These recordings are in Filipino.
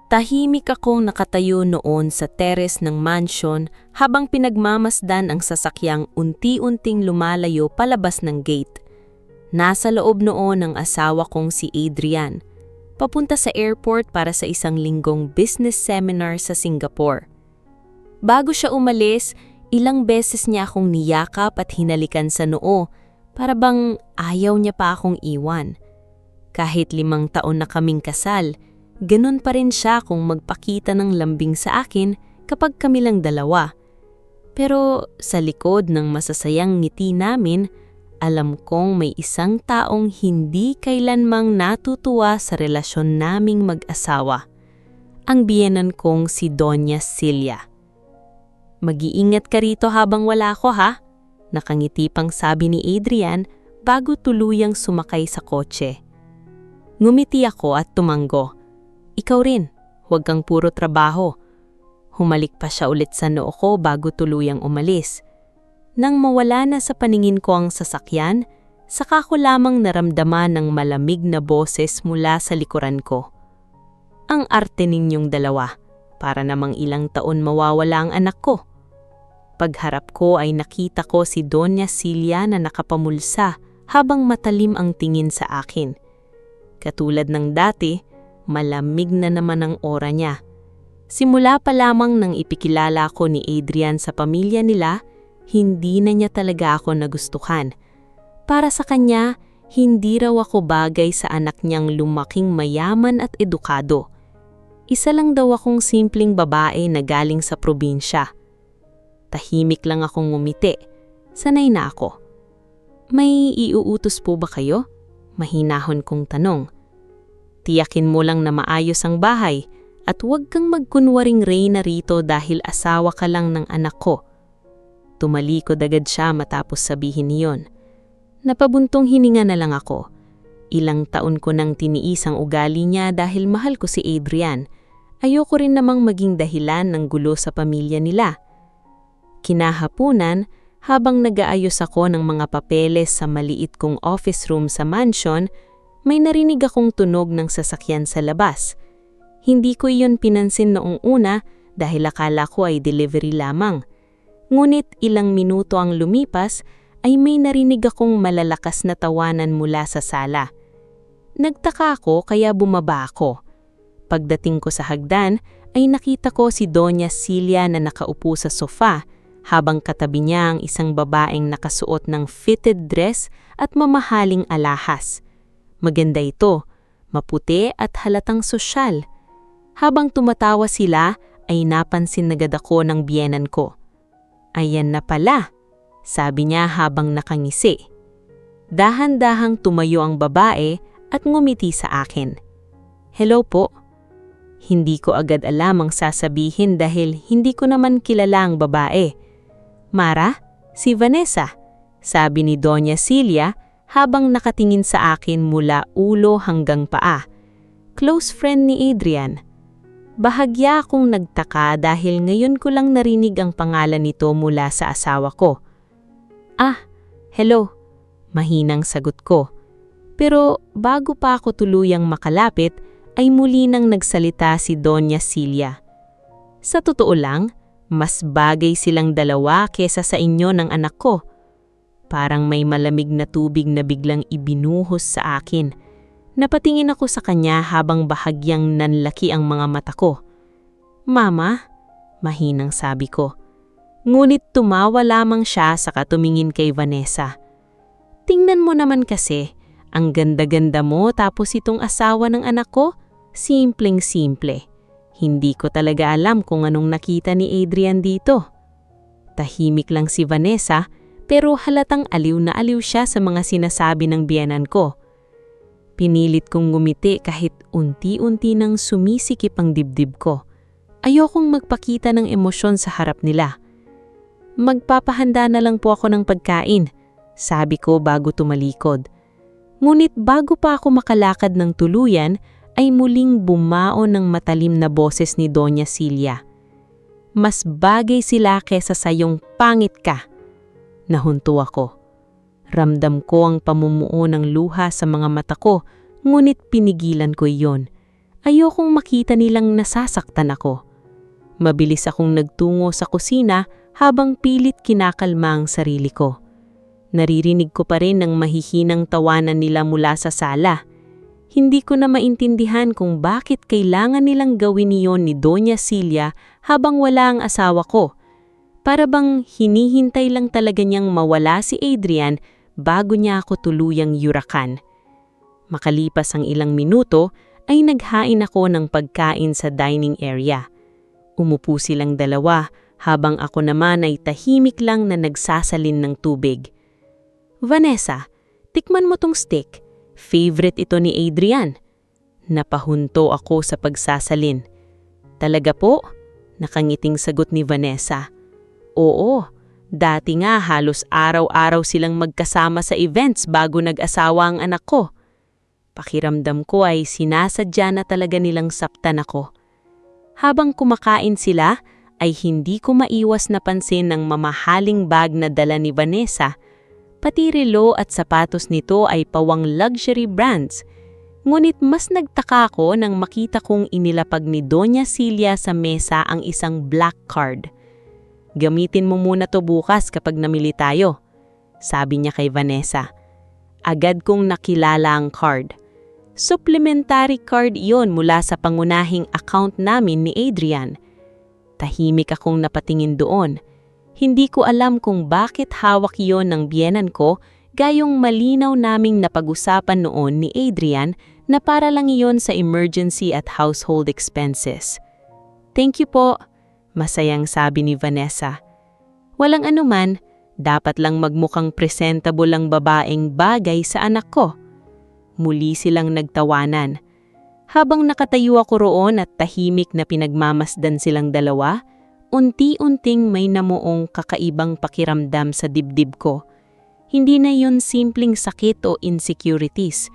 Tahimik akong nakatayo noon sa teres ng mansyon habang pinagmamasdan ang sasakyang unti-unting lumalayo palabas ng gate. Nasa loob noon ang asawa kong si Adrian, papunta sa airport para sa isang linggong business seminar sa Singapore. Bago siya umalis, ilang beses niya akong niyakap at hinalikan sa noo para bang ayaw niya pa akong iwan. Kahit 5 taon na kaming kasal, ganun pa rin siya kung magpakita ng lambing sa akin kapag kami lang dalawa. Pero sa likod ng masasayang ngiti namin, alam kong may isang taong hindi kailanmang natutuwa sa relasyon naming mag-asawa. Ang biyenan kong si Doña Cilia. "Mag-iingat ka rito habang wala ko ha?" Nakangiti pang sabi ni Adrian bago tuluyang sumakay sa kotse. Ngumiti ako at tumanggo. "Ikaw rin, huwag kang puro trabaho." Humalik pa siya ulit sa noo ko bago tuluyang umalis. Nang mawala na sa paningin ko ang sasakyan, saka ko lamang naramdaman ng malamig na boses mula sa likuran ko. "Ang arte ninyong dalawa, para namang ilang taon mawawala ang anak ko." Pagharap ko ay nakita ko si Doña Cilia na nakapamulsa habang matalim ang tingin sa akin. Katulad ng dati, malamig na naman ang aura niya. Simula pa lamang nang ipikilala ko ni Adrian sa pamilya nila, hindi na niya talaga ako nagustuhan. Para sa kanya, hindi raw ako bagay sa anak niyang lumaking mayaman at edukado. Isa lang daw akong simpleng babae na galing sa probinsya. Tahimik lang akong ngumiti. Sanay na ako. "May iuutos po ba kayo?" Mahinahon kong tanong. "Tiyakin mo lang na maayos ang bahay at huwag kang magkunwaring reyna rito dahil asawa ka lang ng anak ko." Tumalikod agad siya matapos sabihin niyon. Napabuntong hininga na lang ako. Ilang taon ko nang tiniis ang ugali niya dahil mahal ko si Adrian. Ayoko rin namang maging dahilan ng gulo sa pamilya nila. Kinahapunan, habang nag-aayos ako ng mga papeles sa maliit kong office room sa mansion, may narinig akong tunog ng sasakyan sa labas. Hindi ko iyon pinansin noong una dahil akala ko ay delivery lamang. Ngunit ilang minuto ang lumipas ay may narinig akong malalakas na tawanan mula sa sala. Nagtaka ako kaya bumaba ako. Pagdating ko sa hagdan ay nakita ko si Doña Cilia na nakaupo sa sofa habang katabi niya ang isang babaeng nakasuot ng fitted dress at mamahaling alahas. Maganda ito, maputi at halatang sosyal. Habang tumatawa sila ay napansin agad ako ng biyenan ko. "Ayan na pala," sabi niya habang nakangisi. Dahan-dahang tumayo ang babae at ngumiti sa akin. "Hello po." Hindi ko agad alam ang sasabihin dahil hindi ko naman kilala ang babae. "Mara, si Vanessa," sabi ni Doña Cilia habang nakatingin sa akin mula ulo hanggang paa. Close friend ni Adrian. Bahagya akong nagtaka dahil ngayon ko lang narinig ang pangalan nito mula sa asawa ko. "Ah, hello," mahinang sagot ko. Pero bago pa ako tuluyang makalapit, ay muli nang nagsalita si Doña Cilia. "Sa totoo lang, mas bagay silang dalawa kesa sa inyo ng anak ko." Parang may malamig na tubig na biglang ibinuhos sa akin. Napatingin ako sa kanya habang bahagyang nanlaki ang mga mata ko. "Mama," mahinang sabi ko. Ngunit tumawa lamang siya sa tumingin kay Vanessa. "Tingnan mo naman kasi, ang ganda-ganda mo tapos itong asawa ng anak ko, simpleng-simple. Hindi ko talaga alam kung anong nakita ni Adrian dito." Tahimik lang si Vanessa pero halatang aliw na aliw siya sa mga sinasabi ng biyenan ko. Pinilit kong ngumiti kahit unti-unti nang sumisikip ang dibdib ko. Ayokong magpakita ng emosyon sa harap nila. "Magpapahanda na lang po ako ng pagkain," sabi ko bago tumalikod. Ngunit bago pa ako makalakad ng tuluyan, ay muling bumaon ng matalim na boses ni Doña Cilia. "Mas bagay sila kesa sa iyong pangit ka." Nahunto ako. Ramdam ko ang pamumuo ng luha sa mga mata ko, ngunit pinigilan ko iyon. Ayokong makita nilang nasasaktan ako. Mabilis akong nagtungo sa kusina habang pilit kinakalma ang sarili ko. Naririnig ko pa rin ang mahihinang tawanan nila mula sa sala. Hindi ko na maintindihan kung bakit kailangan nilang gawin iyon ni Doña Celia habang wala ang asawa ko. Para bang hinihintay lang talaga niyang mawala si Adrian bago niya ako tuluyang yurakan. Makalipas ang ilang minuto ay naghain ako ng pagkain sa dining area. Umupo silang dalawa habang ako naman ay tahimik lang na nagsasalin ng tubig. "Vanessa, tikman mo tong steak. Favorite ito ni Adrian." Napahunto ako sa pagsasalin. "Talaga po?" Nakangiting sagot ni Vanessa. "Oo, dati nga halos araw-araw silang magkasama sa events bago nag-asawa ang anak ko." Pakiramdam ko ay sinasadya na talaga nilang saptan ako. Habang kumakain sila, ay hindi ko maiwas na pansin ang mamahaling bag na dala ni Vanessa. Pati relo at sapatos nito ay pawang luxury brands. Ngunit mas nagtaka ako nang makita kong inilapag ni Doña Celia sa mesa ang isang black card. "Gamitin mo muna to bukas kapag namili tayo," sabi niya kay Vanessa. Agad kong nakilala ang card. Supplementary card iyon mula sa pangunahing account namin ni Adrian. Tahimik akong napatingin doon. Hindi ko alam kung bakit hawak iyon ng biyenan ko, gayong malinaw naming napag-usapan noon ni Adrian na para lang iyon sa emergency at household expenses. "Thank you po," masayang sabi ni Vanessa. "Walang anuman, dapat lang magmukhang presentable ang babaeng bagay sa anak ko." Muli silang nagtawanan. Habang nakatayo ako roon at tahimik na pinagmamasdan silang dalawa, unti-unting may namuong kakaibang pakiramdam sa dibdib ko. Hindi na yun simpleng sakit o insecurities.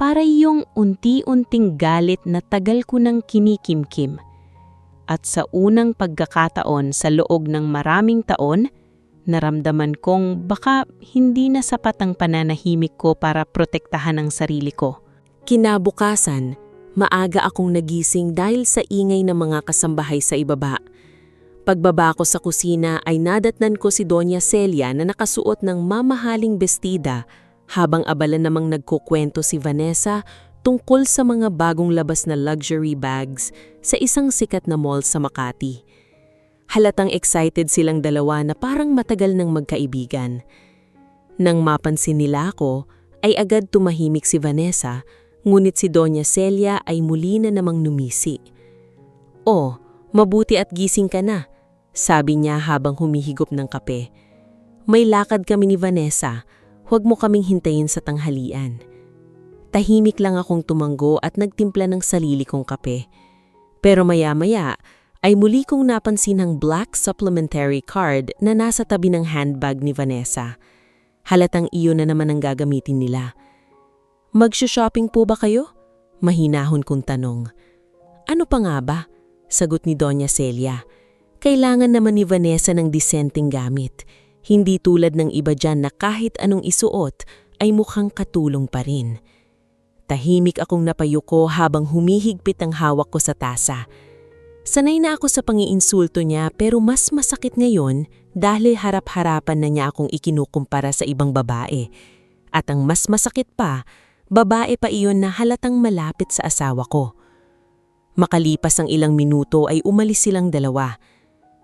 Para yung unti-unting galit na tagal ko nang kinikimkim. At sa unang pagkakataon sa loob ng maraming taon, naramdaman kong baka hindi na sapat ang pananahimik ko para protektahan ang sarili ko. Kinabukasan, maaga akong nagising dahil sa ingay ng mga kasambahay sa ibaba. Pagbaba ko sa kusina ay nadatnan ko si Doña Celia na nakasuot ng mamahaling bestida habang abala namang nagkukwento si Vanessa tungkol sa mga bagong labas na luxury bags sa isang sikat na mall sa Makati. Halatang excited silang dalawa na parang matagal nang magkaibigan. Nang mapansin nila ako, ay agad tumahimik si Vanessa, ngunit si Doña Celia ay muli na namang numisi. "Oh, mabuti at gising ka na," sabi niya habang humihigop ng kape. "May lakad kami ni Vanessa, huwag mo kaming hintayin sa tanghalian." Tahimik lang akong tumanggo at nagtimpla ng sarili kong kape. Pero maya-maya, ay muli kong napansin ang black supplementary card na nasa tabi ng handbag ni Vanessa. Halatang iyon na naman ang gagamitin nila. "Mag-shopping po ba kayo?" Mahinahon kong tanong. "Ano pa nga ba?" sagot ni Doña Celia. "Kailangan naman ni Vanessa ng disenteng gamit. Hindi tulad ng iba dyan na kahit anong isuot ay mukhang katulong pa rin." Tahimik akong napayuko habang humihigpit ang hawak ko sa tasa. Sanay na ako sa pangiinsulto niya pero mas masakit ngayon dahil harap-harapan na niya akong ikinukumpara sa ibang babae. At ang mas masakit pa, babae pa iyon na halatang malapit sa asawa ko. Makalipas ang ilang minuto ay umalis silang dalawa.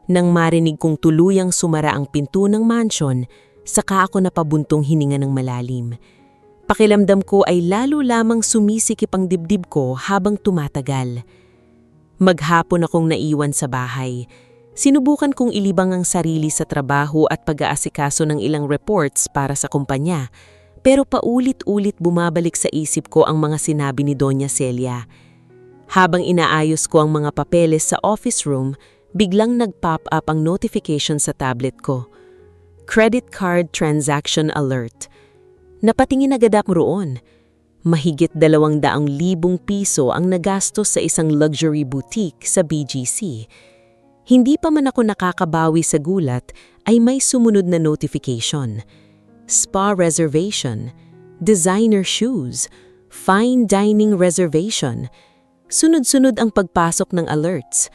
Nang marinig kong tuluyang sumara ang pinto ng mansion, saka ako napabuntong hininga ng malalim. Pakiramdam ko ay lalo lamang sumisikip ang dibdib ko habang tumatagal. Maghapon akong naiwan sa bahay. Sinubukan kong ilibang ang sarili sa trabaho at pag-aasikaso ng ilang reports para sa kumpanya, pero paulit-ulit bumabalik sa isip ko ang mga sinabi ni Doña Celia. Habang inaayos ko ang mga papeles sa office room, biglang nag-pop up ang notification sa tablet ko. Credit card transaction alert. Napatingin agad ako roon. Mahigit 200,000 piso ang nagastos sa isang luxury boutique sa BGC. Hindi pa man ako nakakabawi sa gulat ay may sumunod na notification. Spa reservation, designer shoes, fine dining reservation, Sunod-sunod ang pagpasok ng alerts.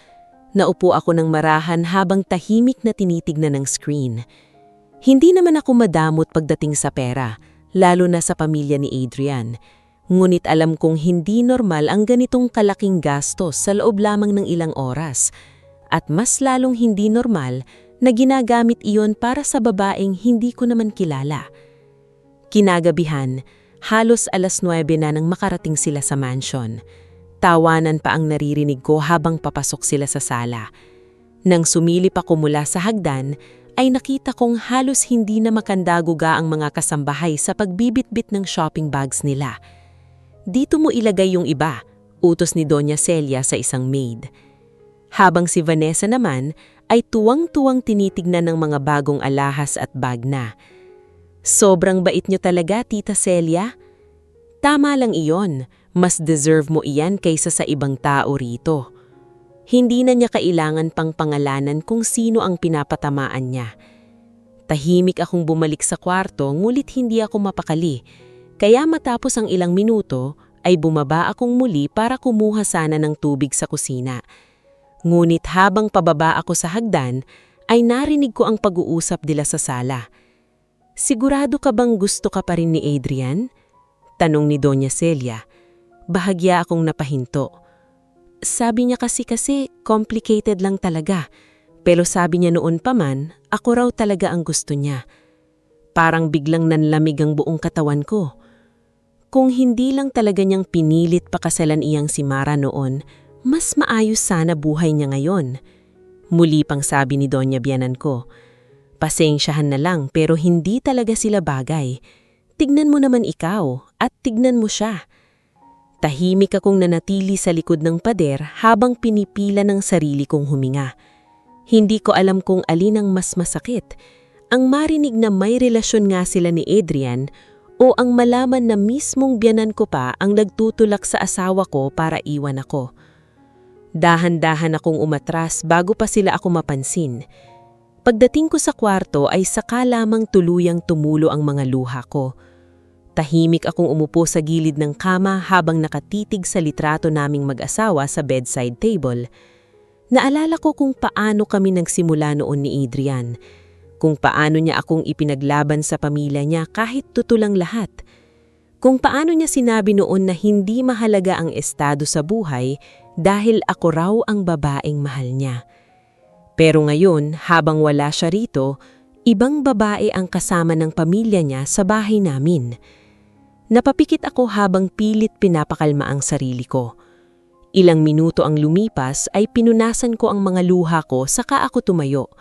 Naupo ako ng marahan habang tahimik na tinitignan ng screen. Hindi naman ako madamot pagdating sa pera, lalo na sa pamilya ni Adrian. Ngunit alam kong hindi normal ang ganitong kalaking gastos sa loob lamang ng ilang oras. At mas lalong hindi normal na ginagamit iyon para sa babaeng hindi ko naman kilala. Kinagabihan, halos 9:00 na nang makarating sila sa mansion. Tawanan pa ang naririnig ko habang papasok sila sa sala. Nang sumilip ako mula sa hagdan, ay nakita kong halos hindi na makandaguga ang mga kasambahay sa pagbibitbit ng shopping bags nila. "Dito mo ilagay yung iba," utos ni Doña Celia sa isang maid. Habang si Vanessa naman ay tuwang-tuwang tinitignan ng mga bagong alahas at bag na. "Sobrang bait nyo talaga, Tita Celia." "Tama lang iyon. Mas deserve mo iyan kaysa sa ibang tao rito." Hindi na niya kailangan pang pangalanan kung sino ang pinapatamaan niya. Tahimik akong bumalik sa kwarto ngulit hindi ako mapakali. Kaya matapos ang ilang minuto ay bumaba akong muli para kumuha sana ng tubig sa kusina. Ngunit habang pababa ako sa hagdan ay narinig ko ang pag-uusap nila sa sala. "Sigurado ka bang gusto ka pa rin ni Adrian?" tanong ni Doña Celia. Bahagya akong napahinto. "Sabi niya kasi complicated lang talaga. Pero sabi niya noon pa man, ako raw talaga ang gusto niya." Parang biglang nanlamig ang buong katawan ko. Kung hindi lang talaga niyang pinilit pakasalan iyang si Mara noon, mas maayos sana buhay niya ngayon. Muli pang sabi ni Doña Bianan ko, "Pasensyahan na lang pero hindi talaga sila bagay. Tignan mo naman ikaw at tignan mo siya." Tahimik akong nanatili sa likod ng pader habang pinipila ng sarili kong huminga. Hindi ko alam kung alin ang mas masakit, ang marinig na may relasyon nga sila ni Adrian o ang malaman na mismong biyanan ko pa ang nagtutulak sa asawa ko para iwan ako. Dahan-dahan akong umatras bago pa sila ako mapansin. Pagdating ko sa kwarto ay saka lamang tuluyang tumulo ang mga luha ko. Tahimik akong umupo sa gilid ng kama habang nakatitig sa litrato naming mag-asawa sa bedside table. Naalala ko kung paano kami nagsimula noon ni Adrian, kung paano niya akong ipinaglaban sa pamilya niya kahit tutulang lahat, kung paano niya sinabi noon na hindi mahalaga ang estado sa buhay dahil ako raw ang babaeng mahal niya. Pero ngayon, habang wala siya rito, ibang babae ang kasama ng pamilya niya sa bahay namin. Napapikit ako habang pilit pinapakalma ang sarili ko. Ilang minuto ang lumipas ay pinunasan ko ang mga luha ko saka ako tumayo.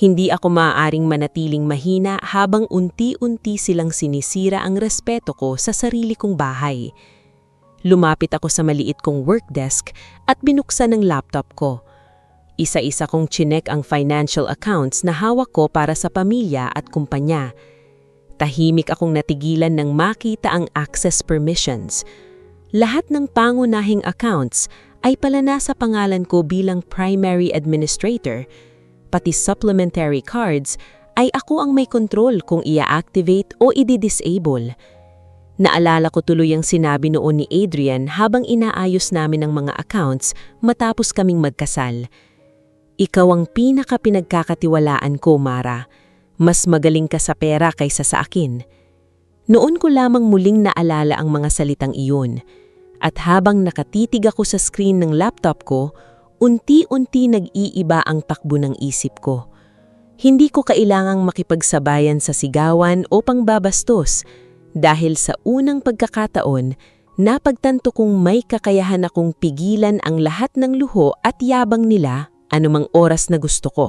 Hindi ako maaaring manatiling mahina habang unti-unti silang sinisira ang respeto ko sa sarili kong bahay. Lumapit ako sa maliit kong workdesk at binuksan ang laptop ko. Isa-isa kong chinek ang financial accounts na hawak ko para sa pamilya at kumpanya. Tahimik akong natigilan nang makita ang access permissions. Lahat ng pangunahing accounts ay pala nasa pangalan ko bilang primary administrator. Pati supplementary cards ay ako ang may kontrol kung i-activate o i-disable. Naalala ko tuloy ang sinabi noon ni Adrian habang inaayos namin ang mga accounts matapos kaming magkasal. "Ikaw ang pinaka-pinagkakatiwalaan ko, Mara. Mas magaling ka sa pera kaysa sa akin." Noon ko lamang muling naalala ang mga salitang iyon. At habang nakatitig ako sa screen ng laptop ko, unti-unti nag-iiba ang takbo ng isip ko. Hindi ko kailangang makipagsabayan sa sigawan o pangbabastos dahil sa unang pagkakataon, napagtanto kong may kakayahan akong pigilan ang lahat ng luho at yabang nila anumang oras na gusto ko.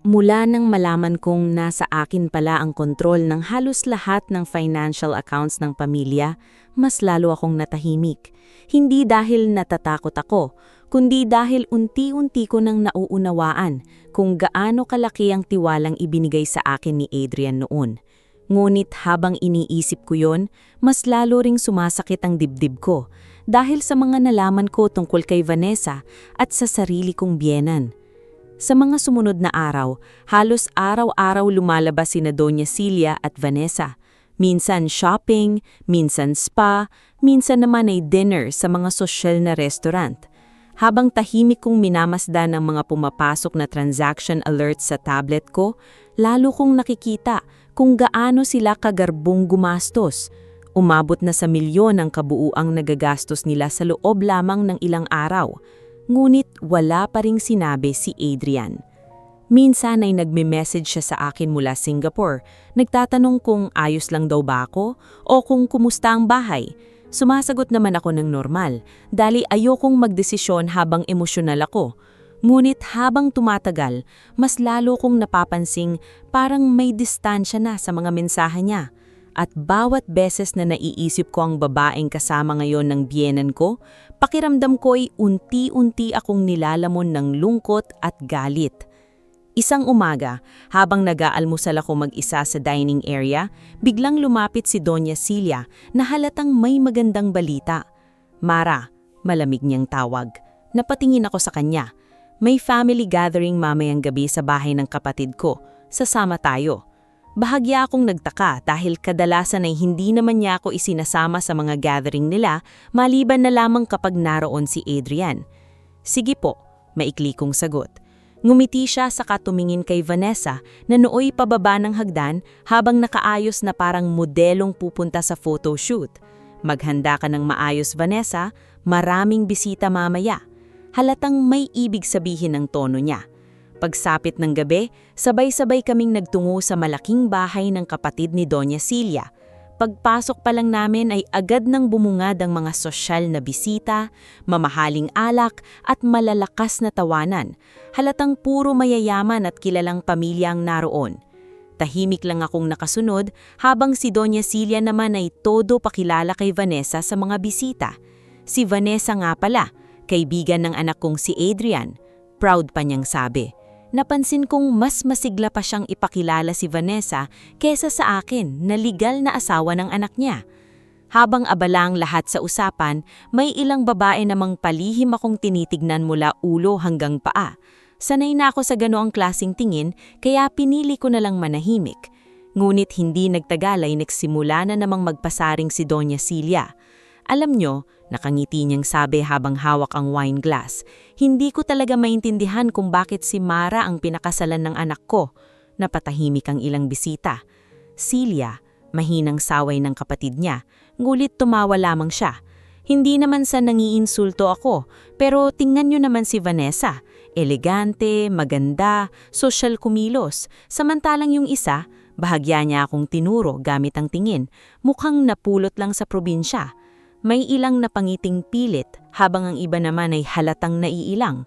Mula nang malaman kong nasa akin pala ang kontrol ng halos lahat ng financial accounts ng pamilya, mas lalo akong natahimik. Hindi dahil natatakot ako, kundi dahil unti-unti ko nang nauunawaan kung gaano kalaki ang tiwalang ibinigay sa akin ni Adrian noon. Ngunit habang iniisip ko yon, mas lalo ring sumasakit ang dibdib ko dahil sa mga nalaman ko tungkol kay Vanessa at sa sarili kong biyenan. Sa mga sumunod na araw, halos araw-araw lumalabas sina Doña Celia at Vanessa. Minsan shopping, minsan spa, minsan naman ay dinner sa mga sosyal na restaurant. Habang tahimik kong minamasdan ng mga pumapasok na transaction alerts sa tablet ko, lalo kong nakikita kung gaano sila kagarbong gumastos. Umabot na sa milyon ang kabuuang nagagastos nila sa loob lamang ng ilang araw. Ngunit wala pa ring sinabi si Adrian. Minsan ay nagme-message siya sa akin mula Singapore, nagtatanong kung ayos lang daw ba ako o kung kumusta ang bahay. Sumasagot naman ako ng normal, dahil ayokong magdesisyon habang emosyonal ako. Ngunit habang tumatagal, mas lalo kong napapansing parang may distansya na sa mga mensahe niya. At bawat beses na naiisip ko ang babaeng kasama ngayon ng biyenan ko, pakiramdam ko ay unti-unti akong nilalamon ng lungkot at galit. Isang umaga, habang nag-aalmusal ako mag-isa sa dining area, biglang lumapit si Doña Celia na halatang may magandang balita. "Mara," malamig niyang tawag. Napatingin ako sa kanya. "May family gathering mamayang gabi sa bahay ng kapatid ko. Sasama tayo." Bahagya akong nagtaka dahil kadalasan ay hindi naman niya ako isinasama sa mga gathering nila maliban na lamang kapag naroon si Adrian. "Sige po," maikli kong sagot. Ngumiti siya saka tumingin kay Vanessa na nooy pababa ng hagdan habang nakaayos na parang modelong pupunta sa photoshoot. "Maghanda ka ng maayos, Vanessa, maraming bisita mamaya." Halatang may ibig sabihin ng tono niya. Pagsapit ng gabi, sabay-sabay kaming nagtungo sa malaking bahay ng kapatid ni Doña Celia. Pagpasok pa lang namin ay agad nang bumungad ang mga sosyal na bisita, mamahaling alak at malalakas na tawanan. Halatang puro mayayaman at kilalang pamilya ang naroon. Tahimik lang akong nakasunod habang si Doña Celia naman ay todo pakilala kay Vanessa sa mga bisita. Si Vanessa nga pala, kaibigan ng anak kong si Adrian. Proud pa niyang sabi. Napansin kong mas masigla pa siyang ipakilala si Vanessa kesa sa akin na legal na asawa ng anak niya. Habang abala ang lahat sa usapan, may ilang babae namang palihim akong tinitignan mula ulo hanggang paa. Sanay na ako sa ganoong klaseng tingin kaya pinili ko na lang manahimik. Ngunit hindi nagtagal ay nagsimula na namang magpasaring si Doña Celia. "Alam nyo," nakangiti niyang sabi habang hawak ang wine glass, "hindi ko talaga maintindihan kung bakit si Mara ang pinakasalan ng anak ko." Napatahimik ang ilang bisita. "Celia," mahinang saway ng kapatid niya, ngulit tumawa lamang siya. "Hindi naman sa nangiinsulto ako, pero tingnan nyo naman si Vanessa. Elegante, maganda, sosyal kumilos. Samantalang yung isa, bahagya niya akong tinuro gamit ang tingin, mukhang napulot lang sa probinsya." May ilang napangiting pilit habang ang iba naman ay halatang naiilang.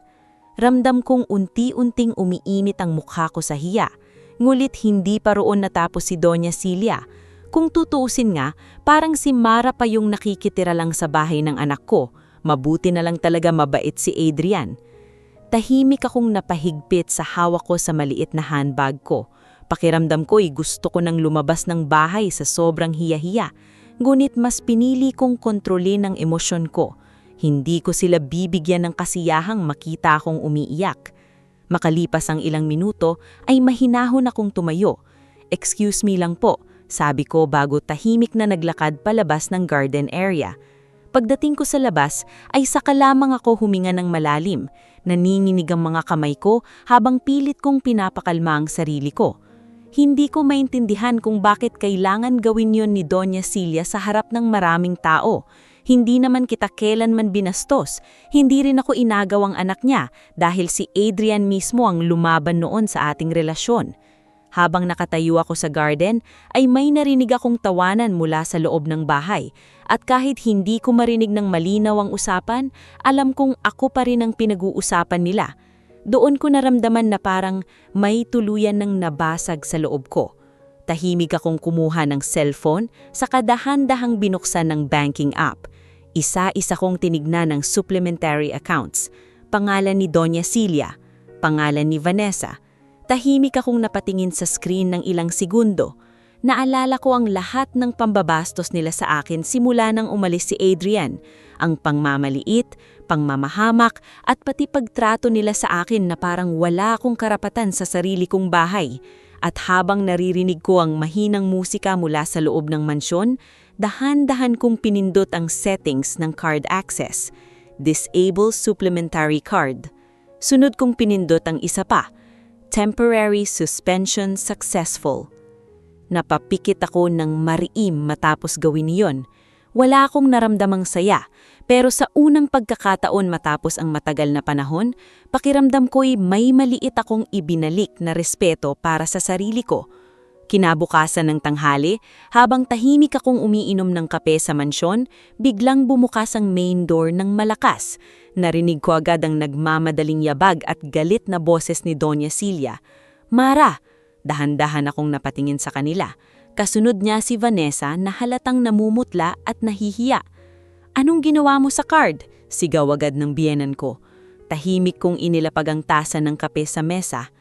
Ramdam kong unti-unting umiinit ang mukha ko sa hiya, ngulit hindi pa roon natapos si Doña Celia. Kung tutuusin nga, parang si Mara pa yung nakikitira lang sa bahay ng anak ko. Mabuti na lang talaga mabait si Adrian. Tahimik akong napahigpit sa hawak ko sa maliit na handbag ko. Pakiramdam ko ay gusto ko nang lumabas ng bahay sa sobrang hiya-hiya. Ngunit mas pinili kong kontrolin ang emosyon ko. Hindi ko sila bibigyan ng kasiyahang makita akong umiiyak. Makalipas ang ilang minuto ay mahinahon akong tumayo. "Excuse me lang po," sabi ko bago tahimik na naglakad palabas ng garden area. Pagdating ko sa labas ay saka lamang ako huminga ng malalim. Naninginig ang mga kamay ko habang pilit kong pinapakalma ang sarili ko. Hindi ko maintindihan kung bakit kailangan gawin yon ni Doña Celia sa harap ng maraming tao. Hindi naman kita kailanman binastos. Hindi rin ako inagaw ang anak niya dahil si Adrian mismo ang lumaban noon sa ating relasyon. Habang nakatayo ako sa garden, ay may narinig akong tawanan mula sa loob ng bahay. At kahit hindi ko marinig ng malinaw ang usapan, alam kong ako pa rin ang pinag-uusapan nila. Doon ko naramdaman na parang may tuluyan ng nabasag sa loob ko. Tahimik akong kumuha ng cellphone sa dahan-dahang binuksan ng banking app. Isa-isa kong tinignan ng supplementary accounts. Pangalan ni Doña Celia, pangalan ni Vanessa. Tahimik akong napatingin sa screen ng ilang segundo. Naalala ko ang lahat ng pambabastos nila sa akin simula nang umalis si Adrian. Ang pangmamaliit, pangmamahamak at pati pagtrato nila sa akin na parang wala akong karapatan sa sarili kong bahay. At habang naririnig ko ang mahinang musika mula sa loob ng mansyon, dahan-dahan kong pinindot ang settings ng card access. Disable Supplementary Card. Sunod kong pinindot ang isa pa, Temporary Suspension Successful. Napapikit ako ng mariim matapos gawin iyon. Wala akong naramdamang saya, pero sa unang pagkakataon matapos ang matagal na panahon, pakiramdam ko'y may maliit akong ibinalik na respeto para sa sarili ko. Kinabukasan ng tanghali, habang tahimik akong umiinom ng kape sa mansyon, biglang bumukas ang main door ng malakas. Narinig ko agad ang nagmamadaling yabag at galit na boses ni Doña Celia. "Mara!" Dahan-dahan akong napatingin sa kanila. Kasunod niya si Vanessa na halatang namumutla at nahihiya. "Anong ginawa mo sa card?" Sigaw agad ng biyenan ko. Tahimik kong inilapag ang tasa ng kape sa mesa.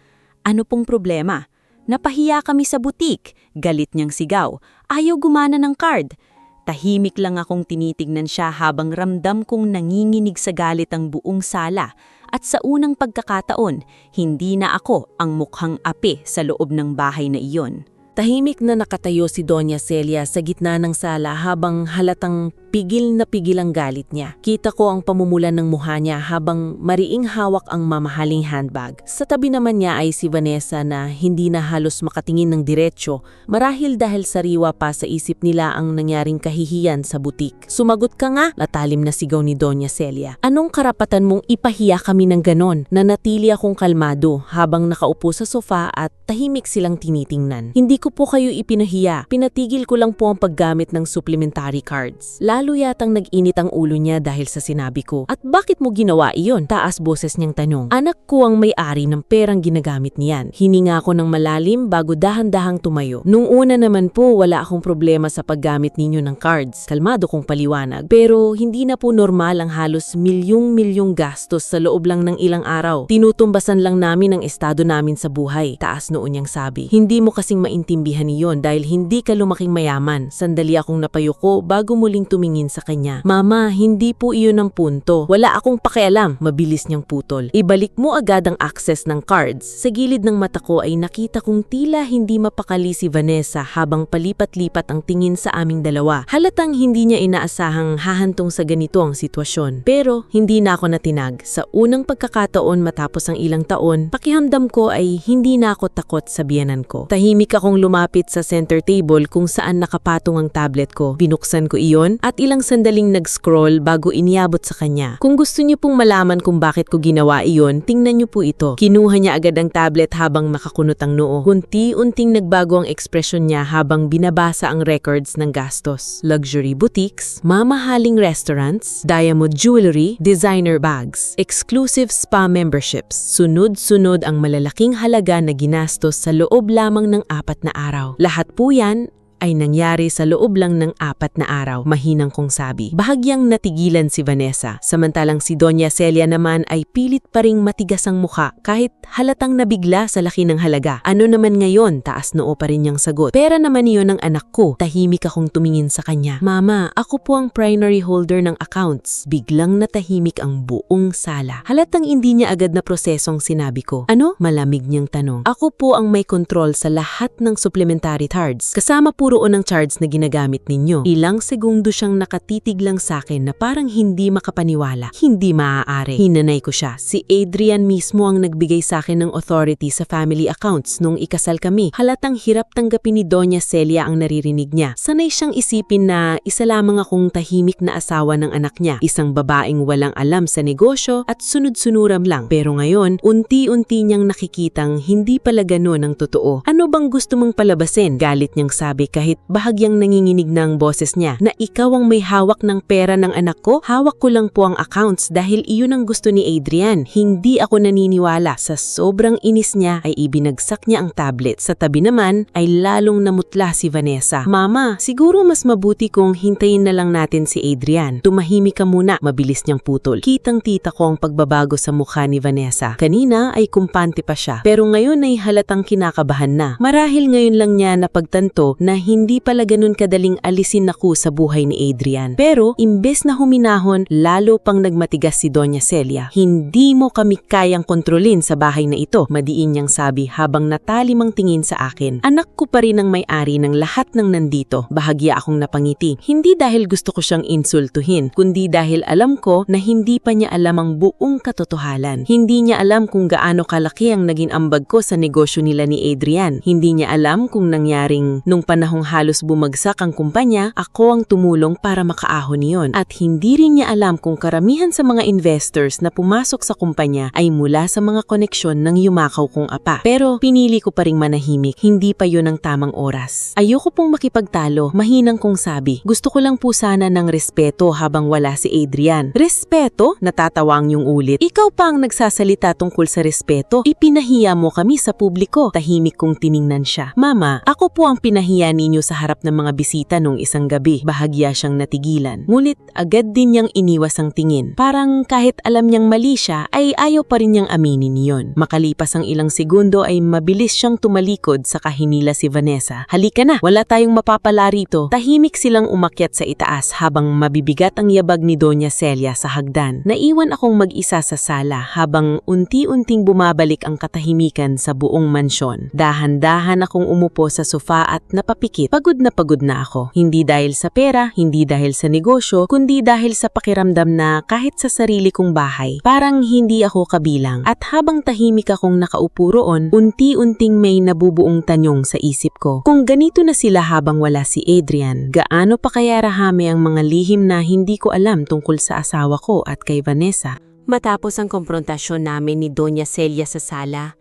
"Ano pong problema?" "Napahiya kami sa butik." Galit niyang sigaw. "Ayaw gumana ng card." Tahimik lang akong tinitignan siya habang ramdam kong nanginginig sa galit ang buong sala. At sa unang pagkakataon, hindi na ako ang mukhang api sa loob ng bahay na iyon. Tahimik na nakatayo si Doña Celia sa gitna ng sala habang halatang pigil na pigil ang galit niya. Kita ko ang pamumulan ng mukha niya habang mariing hawak ang mamahaling handbag. Sa tabi naman niya ay si Vanessa na hindi na halos makatingin ng diretsyo marahil dahil sariwa pa sa isip nila ang nangyaring kahihiyan sa butik. "Sumagot ka nga!" Latalim na sigaw ni Doña Celia. "Anong karapatan mong ipahiya kami ng ganon?" Nanatili akong kalmado habang nakaupo sa sofa at tahimik silang tinitingnan. "Hindi ko po kayo ipinahiya. Pinatigil ko lang po ang paggamit ng supplementary cards." Lalo yatang nag-init ang ulo niya dahil sa sinabi ko. "At bakit mo ginawa iyon?" Taas boses niyang tanong. "Anak ko ang may-ari ng perang ginagamit niyan." Hininga ko ng malalim bago dahan-dahang tumayo. "Nung una naman po wala akong problema sa paggamit ninyo ng cards." Kalmado kong paliwanag. "Pero hindi na po normal ang halos milyong-milyong gastos sa loob lang ng ilang araw. Tinutumbasan lang namin ang estado namin sa buhay." Taas noon niyang sabi. "Hindi mo kasing maintindihan iyon dahil hindi ka lumaking mayaman." Sandali akong napayuko bago muling tumingin sa kanya. "Mama, hindi po iyon ang punto. Wala akong pakialam." Mabilis niyang putol. "Ibalik mo agad ang access ng cards." Sa gilid ng mata ko ay nakita kong tila hindi mapakali si Vanessa habang palipat-lipat ang tingin sa aming dalawa. Halatang hindi niya inaasahang hahantong sa ganito ang sitwasyon. Pero hindi na ako natinag. Sa unang pagkakataon matapos ang ilang taon, pakihamdam ko ay hindi na ako takot sa biyenan ko. Tahimik akong lumapit sa center table kung saan nakapatong ang tablet ko. Binuksan ko iyon at ilang sandaling nag-scroll bago iniabot sa kanya. "Kung gusto niyo pong malaman kung bakit ko ginawa iyon, tingnan niyo po ito." Kinuha niya agad ang tablet habang nakakunot ang noo. Unti-unting nagbago ang ekspresyon niya habang binabasa ang records ng gastos. Luxury boutiques, mamahaling restaurants, diamond jewelry, designer bags, exclusive spa memberships. Sunod-sunod ang malalaking halaga na ginastos sa loob lamang ng 4 na araw. Lahat po yan ay nangyari sa loob lang ng 4 na araw, mahinang kong sabi. Bahagyang natigilan si Vanessa, samantalang si Doña Celia naman ay pilit pa ring matigas ang mukha kahit halatang nabigla sa laki ng halaga. "Ano naman ngayon?" Taas noo pa rin niyang sagot. "Pera naman iyon ng anak ko." Tahimik akong tumingin sa kanya. "Mama, ako po ang primary holder ng accounts." Biglang natahimik ang buong sala. Halatang hindi niya agad na prosesong sinabi ko. "Ano?" Malamig niyang tanong. "Ako po ang may kontrol sa lahat ng supplementary cards. Kasama po roon ang charts na ginagamit ninyo." Ilang segundo siyang nakatitig lang sa akin na parang hindi makapaniwala. Hindi maaari. Hinanay ko siya. Si Adrian mismo ang nagbigay sa akin ng authority sa family accounts nung ikasal kami. Halatang hirap tanggapin ni Doña Celia ang naririnig niya. Sanay siyang isipin na isa lamang akong tahimik na asawa ng anak niya. Isang babaeng walang alam sa negosyo at sunod-sunuram lang. Pero ngayon, unti-unti niyang nakikitang hindi pala gano'n ang totoo. "Ano bang gusto mong palabasin?" Galit niyang sabi kahit bahagyang nanginginig na ang boses niya. "Na ikaw ang may hawak ng pera ng anak ko? Hawak ko lang po ang accounts dahil iyon ang gusto ni Adrian." Hindi ako naniniwala. Sa sobrang inis niya ay ibinagsak niya ang tablet. Sa tabi naman ay lalong namutla si Vanessa. "Mama, siguro mas mabuti kung hintayin na lang natin si Adrian. Tumahimik ka muna." Mabilis niyang putol. Kitang-kita ko ang pagbabago sa mukha ni Vanessa. Kanina ay kumpante pa siya, pero ngayon ay halatang kinakabahan na. Marahil ngayon lang niya napagtanto na hindi pala ganun kadaling alisin ako sa buhay ni Adrian. Pero imbes na huminahon, lalo pang nagmatigas si Doña Celia. Hindi mo kami kayang kontrolin sa bahay na ito, madiin niyang sabi habang natalimang tingin sa akin. Anak ko pa rin ang may-ari ng lahat ng nandito. Bahagya akong napangiti. Hindi dahil gusto ko siyang insultuhin, kundi dahil alam ko na hindi pa niya alam ang buong katotohanan. Hindi niya alam kung gaano kalaki ang naging ambag ko sa negosyo nila ni Adrian. Hindi niya alam kung nangyaring nung panahong halos bumagsak ang kumpanya, ako ang tumulong para makaahon niyon. At hindi rin niya alam kung karamihan sa mga investors na pumasok sa kumpanya ay mula sa mga koneksyon ng yumakaw kong apa. Pero pinili ko pa ring manahimik, hindi pa yun ang tamang oras. Ayoko pong makipagtalo, mahinang kong sabi. Gusto ko lang po sana ng respeto habang wala si Adrian. Respeto? Natatawang yung ulit. Ikaw pa ang nagsasalita tungkol sa respeto. Ipinahiya mo kami sa publiko. Tahimik kong tiningnan siya. Mama, ako po ang pinahiya ninyo sa harap ng mga bisita nung isang gabi. Bahagya siyang natigilan. Ngunit agad din niyang iniwas ang tingin. Parang kahit alam niyang mali siya, ay ayaw pa rin niyang aminin yon. Makalipas ang ilang segundo ay mabilis siyang tumalikod sa kahinila si Vanessa. Halika na, wala tayong mapapala rito. Tahimik silang umakyat sa itaas habang mabibigat ang yabag ni Doña Celia sa hagdan. Naiwan akong mag-isa sa sala habang unti-unting bumabalik ang katahimikan sa buong mansyon. Dahan-dahan akong umupo sa sofa at napapikit. Pagod na ako. Hindi dahil sa pera, hindi dahil sa negosyo, kundi dahil sa pakiramdam na kahit sa sarili kong bahay, parang hindi ako kabilang. At habang tahimik akong nakaupo roon, unti-unting may nabubuong tanong sa isip ko. Kung ganito na sila habang wala si Adrian, gaano pa kaya rahami ang mga lihim na hindi ko alam tungkol sa asawa ko at kay Vanessa? Matapos ang komprontasyon namin ni Doña Celia sa sala,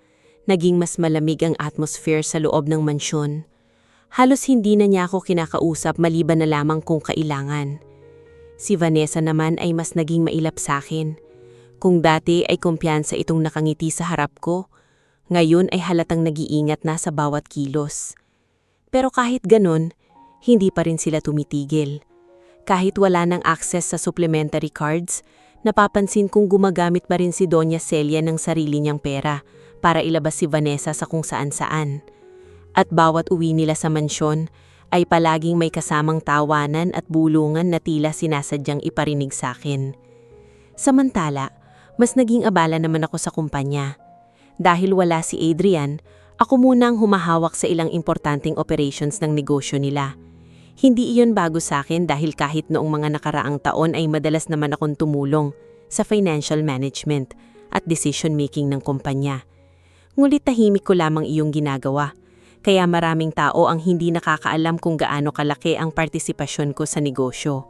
naging mas malamig ang atmosphere sa loob ng mansyon. Halos hindi na niya ako kinakausap maliban na lamang kung kailangan. Si Vanessa naman ay mas naging mailap sa akin. Kung dati ay kumpiyansa itong nakangiti sa harap ko, ngayon ay halatang nag-iingat na sa bawat kilos. Pero kahit ganun, hindi pa rin sila tumitigil. Kahit wala ng access sa supplementary cards, napapansin kong gumagamit pa rin si Doña Celia ng sarili niyang pera para ilabas si Vanessa sa kung saan-saan. At bawat uwi nila sa mansyon ay palaging may kasamang tawanan at bulungan na tila sinasadyang iparinig sa akin. Samantala, mas naging abala naman ako sa kumpanya. Dahil wala si Adrian, ako muna ang humahawak sa ilang importanteng operations ng negosyo nila. Hindi iyon bago sa akin dahil kahit noong mga nakaraang taon ay madalas naman akong tumulong sa financial management at decision-making ng kumpanya. Ngulit tahimik ko lamang iyong ginagawa, kaya maraming tao ang hindi nakakaalam kung gaano kalaki ang partisipasyon ko sa negosyo.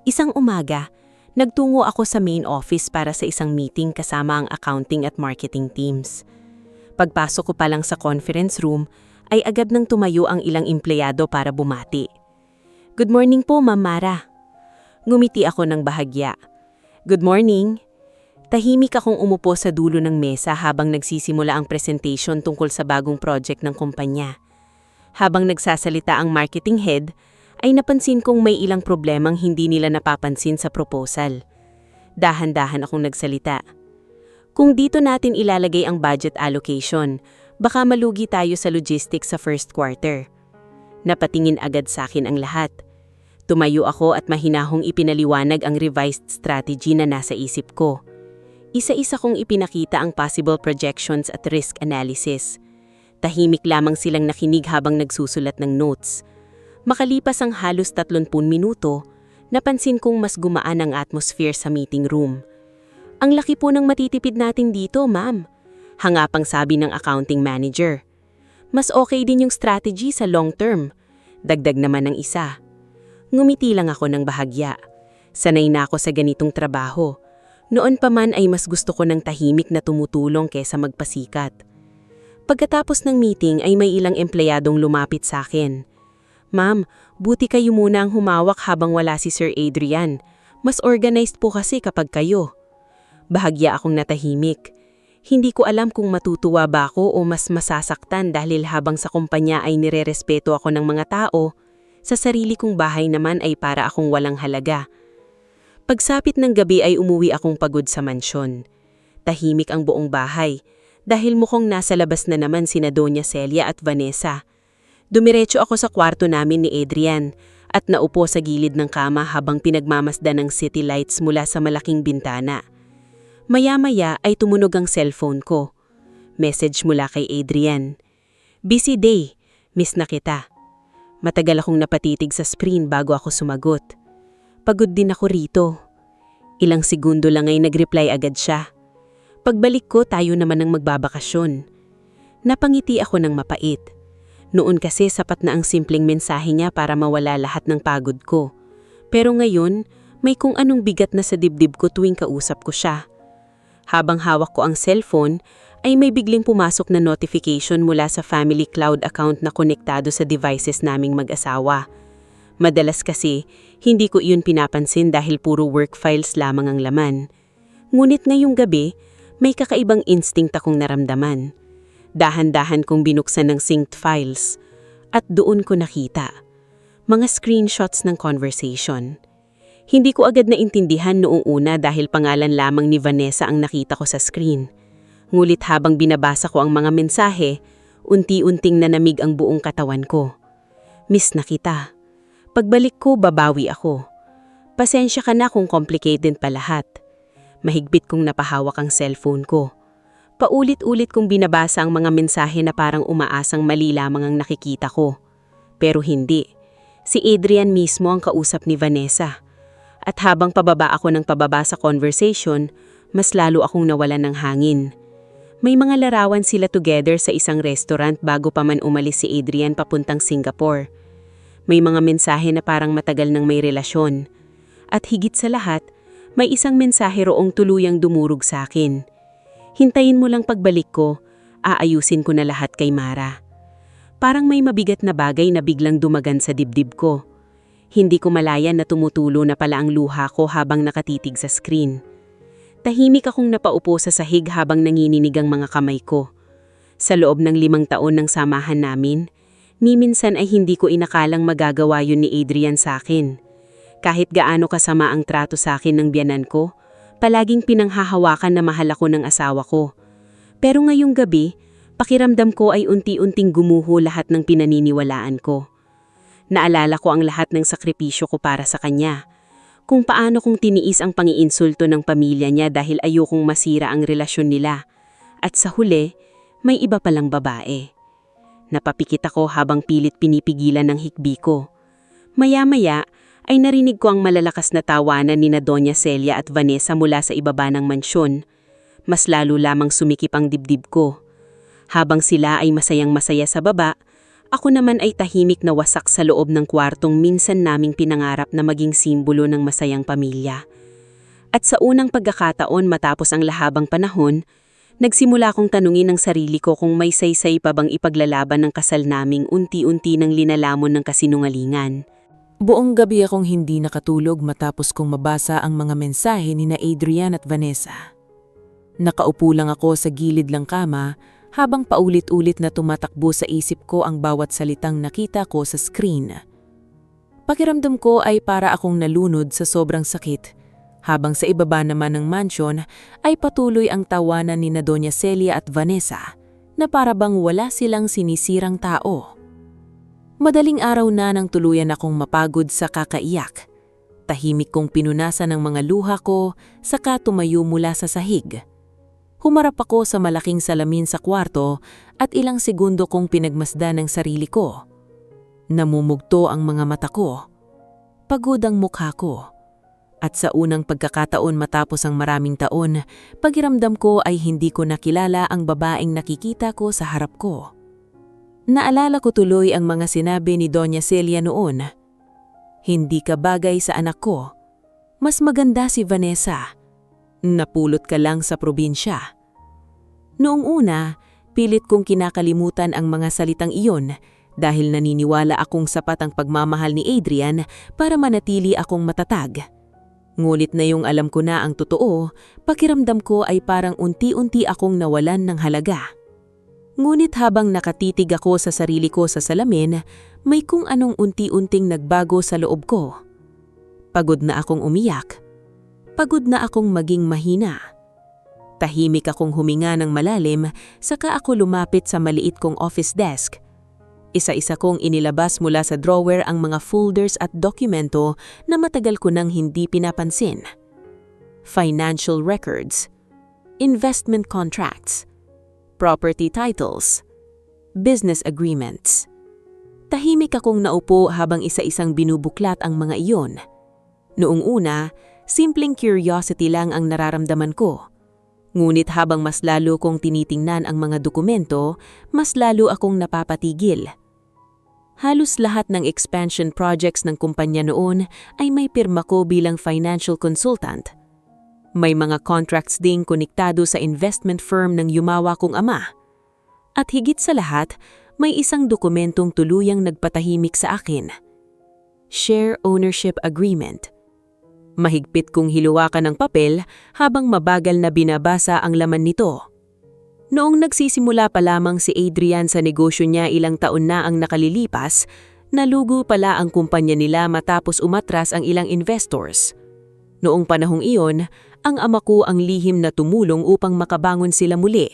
Isang umaga, nagtungo ako sa main office para sa isang meeting kasama ang accounting at marketing teams. Pagpasok ko pa lang sa conference room, ay agad nang tumayo ang ilang empleyado para bumati. "Good morning po, Ma'am Mara." Ngumiti ako ng bahagya. "Good morning." Tahimik akong umupo sa dulo ng mesa habang nagsisimula ang presentation tungkol sa bagong project ng kumpanya. Habang nagsasalita ang marketing head, ay napansin kong may ilang problemang hindi nila napapansin sa proposal. Dahan-dahan akong nagsalita. "Kung dito natin ilalagay ang budget allocation, baka malugi tayo sa logistics sa first quarter." Napatingin agad sa akin ang lahat. Tumayo ako at mahinahong ipinaliwanag ang revised strategy na nasa isip ko. Isa-isa kong ipinakita ang possible projections at risk analysis. Tahimik lamang silang nakinig habang nagsusulat ng notes. Makalipas ang halos 30 minuto, napansin kong mas gumaan ang atmosphere sa meeting room. "Ang laki po ng matitipid natin dito, ma'am," hangapang sabi ng accounting manager. "Mas okay din yung strategy sa long term," dagdag naman ng isa. Ngumiti lang ako ng bahagya. Sanay na ako sa ganitong trabaho. Noon pa man ay mas gusto ko ng tahimik na tumutulong kaysa magpasikat. Pagkatapos ng meeting ay may ilang empleyadong lumapit sa akin. "Ma'am, buti kayo muna ang humawak habang wala si Sir Adrian. Mas organized po kasi kapag kayo." Bahagya akong natahimik. Hindi ko alam kung matutuwa ba ako o mas masasaktan dahil habang sa kumpanya ay nirerespeto ako ng mga tao, sa sarili kong bahay naman ay para akong walang halaga. Pagsapit ng gabi ay umuwi akong pagod sa mansyon. Tahimik ang buong bahay dahil mukhang nasa labas na naman sina Doña Celia at Vanessa. Dumiretso ako sa kwarto namin ni Adrian at naupo sa gilid ng kama habang pinagmamasdan ng city lights mula sa malaking bintana. Maya-maya ay tumunog ang cellphone ko. Message mula kay Adrian. "Busy day, miss na kita." Matagal akong napatitig sa screen bago ako sumagot. Pagod din ako rito. Ilang segundo lang ay nag-reply agad siya. Pagbalik ko, tayo naman ang magbabakasyon. Napangiti ako ng mapait. Noon kasi sapat na ang simpleng mensahe niya para mawala lahat ng pagod ko. Pero ngayon, may kung anong bigat na sa dibdib ko tuwing kausap ko siya. Habang hawak ko ang cellphone, ay may bigling pumasok na notification mula sa family cloud account na konektado sa devices naming mag-asawa. Madalas kasi, hindi ko iyon pinapansin dahil puro work files lamang ang laman. Ngunit ngayong gabi, may kakaibang instinct akong naramdaman. Dahan-dahan kong binuksan ng synced files at doon ko nakita mga screenshots ng conversation. Hindi ko agad naintindihan noong una dahil pangalan lamang ni Vanessa ang nakita ko sa screen. Ngulit habang binabasa ko ang mga mensahe, unti-unting nanamig ang buong katawan ko. "Miss na kita. Pagbalik ko, babawi ako. Pasensya ka na kung complicated pa lahat." Mahigpit kong napahawak ang cellphone ko. Paulit-ulit kong binabasa ang mga mensahe na parang umaasang mali lamang ang nakikita ko. Pero hindi. Si Adrian mismo ang kausap ni Vanessa. At habang pababa ako ng pababa sa conversation, mas lalo akong nawalan ng hangin. May mga larawan sila together sa isang restaurant bago pa man umalis si Adrian papuntang Singapore. May mga mensahe na parang matagal nang may relasyon. At higit sa lahat, may isang mensahe roong tuluyang dumurog sa akin. "Hintayin mo lang pagbalik ko, aayusin ko na lahat kay Mara." Parang may mabigat na bagay na biglang dumagan sa dibdib ko. Hindi ko malaya na tumutulo na pala ang luha ko habang nakatitig sa screen. Tahimik akong napaupo sa sahig habang nanginginig ang mga kamay ko. Sa loob ng 5 taon ng samahan namin, ni minsan ay hindi ko inakalang magagawa yun ni Adrian sa akin. Kahit gaano kasama ang trato sa akin ng biyanan ko, palaging pinanghahawakan na mahal ako ng asawa ko. Pero ngayong gabi, pakiramdam ko ay unti-unting gumuho lahat ng pinaniniwalaan ko. Naalala ko ang lahat ng sakripisyo ko para sa kanya. Kung paano kong tiniis ang pangiinsulto ng pamilya niya dahil ayokong masira ang relasyon nila. At sa huli, may iba palang babae. Napapikit ako habang pilit pinipigilan ng hikbi ko. Maya-maya ay narinig ko ang malalakas na tawanan ni Doña Celia at Vanessa mula sa ibaba ng mansyon. Mas lalo lamang sumikip ang dibdib ko. Habang sila ay masayang-masaya sa baba, ako naman ay tahimik na wasak sa loob ng kwartong minsan naming pinangarap na maging simbolo ng masayang pamilya. At sa unang pagkakataon matapos ang lahabang panahon, nagsimula akong tanungin ang sarili ko kung may saysay pa bang ipaglalaban ng kasal naming unti-unti ng linalamon ng kasinungalingan. Buong gabi akong hindi nakatulog matapos kong mabasa ang mga mensahe ni Adrian at Vanessa. Nakaupo lang ako sa gilid ng kama habang paulit-ulit na tumatakbo sa isip ko ang bawat salitang nakita ko sa screen. Pakiramdam ko ay para akong nalunod sa sobrang sakit, habang sa ibaba naman ng mansion ay patuloy ang tawanan ni Doña Celia at Vanessa na para bang wala silang sinisirang tao. Madaling araw na nang tuluyan akong mapagod sa kakaiyak. Tahimik kong pinunasan ang mga luha ko saka tumayo mula sa sahig. Humarap ako sa malaking salamin sa kwarto at ilang segundo kong pinagmasdan ang sarili ko. Namumugto ang mga mata ko. Pagod ang mukha ko. At sa unang pagkakataon matapos ang maraming taon, pakiramdam ko ay hindi ko nakilala ang babaeng nakikita ko sa harap ko. Naalala ko tuloy ang mga sinabi ni Doña Celia noon. "Hindi ka bagay sa anak ko. Mas maganda si Vanessa. Napulot ka lang sa probinsya." Noong una, pilit kong kinakalimutan ang mga salitang iyon dahil naniniwala akong sapat ang pagmamahal ni Adrian para manatili akong matatag. Ngulit na yung alam ko na ang totoo, pakiramdam ko ay parang unti-unti akong nawalan ng halaga. Ngunit habang nakatitig ako sa sarili ko sa salamin, may kung anong unti-unting nagbago sa loob ko. Pagod na akong umiyak. Pagod na akong maging mahina. Tahimik akong huminga ng malalim, saka ako lumapit sa maliit kong office desk. Isa-isa kong inilabas mula sa drawer ang mga folders at dokumento na matagal ko nang hindi pinapansin. Financial records, investment contracts, property titles, business agreements. Tahimik akong naupo habang isa-isang binubuklat ang mga iyon. Noong una, simpleng curiosity lang ang nararamdaman ko. Ngunit habang mas lalo kong tinitingnan ang mga dokumento, mas lalo akong napapatigil. Halos lahat ng expansion projects ng kumpanya noon ay may pirma ko bilang financial consultant. May mga contracts ding konektado sa investment firm ng yumawa kong ama. At higit sa lahat, may isang dokumentong tuluyang nagpatahimik sa akin. Share ownership agreement. Mahigpit kong hiluwakan ng papel habang mabagal na binabasa ang laman nito. Noong nagsisimula pa lamang si Adrian sa negosyo niya ilang taon na ang nakalilipas, nalugo pala ang kumpanya nila matapos umatras ang ilang investors. Noong panahong iyon, ang ama ko ang lihim na tumulong upang makabangon sila muli.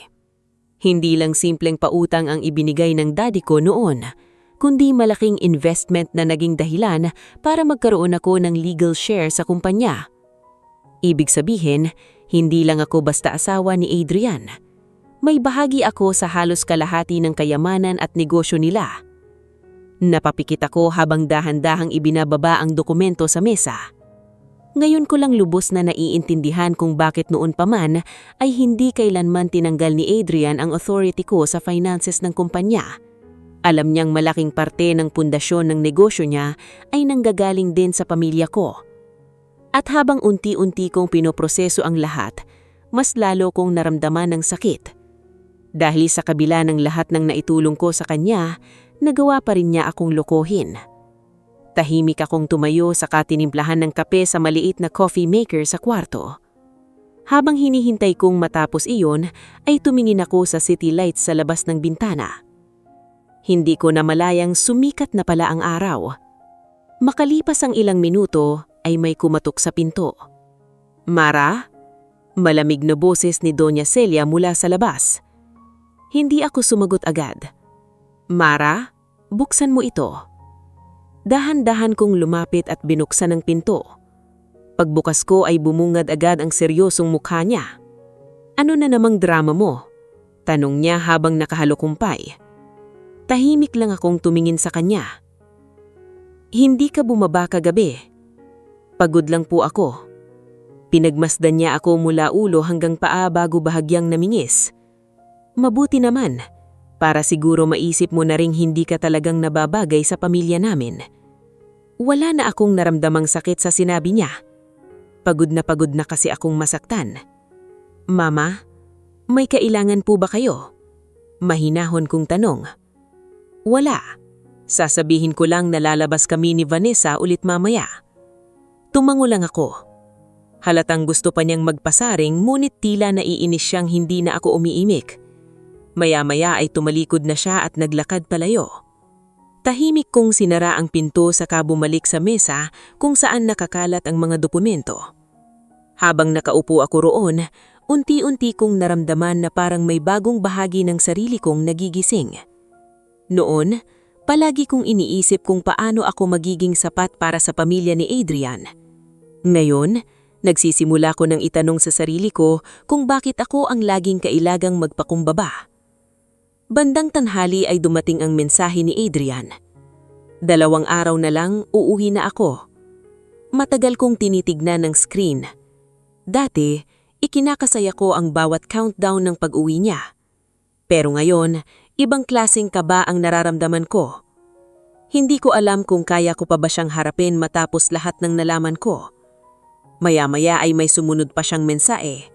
Hindi lang simpleng pautang ang ibinigay ng daddy ko noon, kundi malaking investment na naging dahilan para magkaroon ako ng legal share sa kumpanya. Ibig sabihin, hindi lang ako basta asawa ni Adrian. May bahagi ako sa halos kalahati ng kayamanan at negosyo nila. Napapikit ako habang dahan-dahang ibinababa ang dokumento sa mesa. Ngayon ko lang lubos na naiintindihan kung bakit noon pa man ay hindi kailanman tinanggal ni Adrian ang authority ko sa finances ng kumpanya. Alam niyang malaking parte ng pundasyon ng negosyo niya ay nanggagaling din sa pamilya ko. At habang unti-unti kong pinoproseso ang lahat, mas lalo kong naramdaman ng sakit. Dahil sa kabila ng lahat ng naitulong ko sa kanya, nagawa pa rin niya akong lokohin. Tahimik akong tumayo sa katinimplahan ng kape sa maliit na coffee maker sa kwarto. Habang hinihintay kong matapos iyon, ay tumingin ako sa city lights sa labas ng bintana. Hindi ko namalayang sumikat na pala ang araw. Makalipas ang ilang minuto, ay may kumatok sa pinto. "Mara?" Malamig na boses ni Doña Celia mula sa labas. Hindi ako sumagot agad. "Mara, buksan mo ito." Dahan-dahan kong lumapit at binuksan ang pinto. Pagbukas ko ay bumungad agad ang seryosong mukha niya. "Ano na namang drama mo?" tanong niya habang nakahalukumpay. Tahimik lang akong tumingin sa kanya. "Hindi ka bumaba kagabi." "Pagod lang po ako." Pinagmasdan niya ako mula ulo hanggang paa bago bahagyang namingis. "Mabuti naman, para siguro maisip mo na ring hindi ka talagang nababagay sa pamilya namin." Wala na akong naramdamang sakit sa sinabi niya. Pagod na kasi akong masaktan. "Mama, may kailangan po ba kayo?" Mahinahon kong tanong. "Wala. Sasabihin ko lang na lalabas kami ni Vanessa ulit mamaya." Tumango lang ako. Halatang gusto pa niyang magpasaring ngunit tila naiinis siyang hindi na ako umiimik. Maya-maya ay tumalikod na siya at naglakad palayo. Tahimik kong sinara ang pinto saka bumalik sa mesa kung saan nakakalat ang mga dokumento. Habang nakaupo ako roon, unti-unti kong naramdaman na parang may bagong bahagi ng sarili kong nagigising. Noon, palagi kong iniisip kung paano ako magiging sapat para sa pamilya ni Adrian. Ngayon, nagsisimula ko ng itanong sa sarili ko kung bakit ako ang laging kailagang magpakumbaba. Bandang tanghali ay dumating ang mensahe ni Adrian. 2 araw na lang, uuwi na ako. Matagal kong tinitignan ng screen. Dati, ikinakasaya ko ang bawat countdown ng pag-uwi niya. Pero ngayon, ibang klaseng kaba ang nararamdaman ko. Hindi ko alam kung kaya ko pa ba siyang harapin matapos lahat ng nalaman ko. Maya-maya ay may sumunod pa siyang mensahe.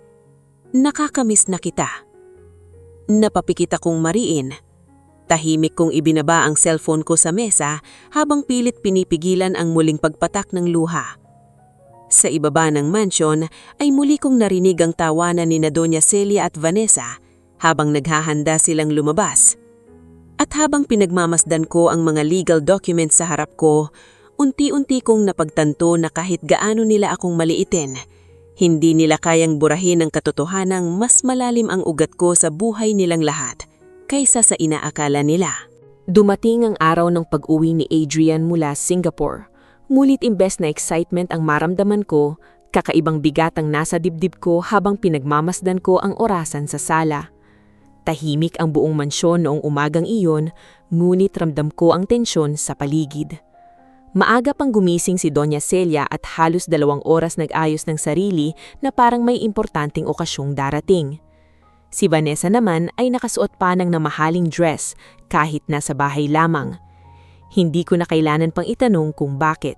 "Nakakamiss na kita." Napapikit akong mariin. Tahimik kong ibinaba ang cellphone ko sa mesa habang pilit pinipigilan ang muling pagpatak ng luha. Sa ibaba ng mansion ay muli kong narinig ang tawanan ni Doña Celia at Vanessa habang naghahanda silang lumabas. At habang pinagmamasdan ko ang mga legal documents sa harap ko, unti-unti kong napagtanto na kahit gaano nila akong maliitin, hindi nila kayang burahin ang katotohanang mas malalim ang ugat ko sa buhay nilang lahat kaysa sa inaakala nila. Dumating ang araw ng pag-uwi ni Adrian mula Singapore. Ngunit imbes na excitement ang maramdaman ko, kakaibang bigat ang nasa dibdib ko habang pinagmamasdan ko ang orasan sa sala. Tahimik ang buong mansyon noong umagang iyon, ngunit ramdam ko ang tensyon sa paligid. Maaga pang gumising si Doña Celia at halos 2 oras nag-ayos ng sarili na parang may importanteng okasyong darating. Si Vanessa naman ay nakasuot pa ng namahaling dress kahit nasa bahay lamang. Hindi ko na kailanan pang itanong kung bakit.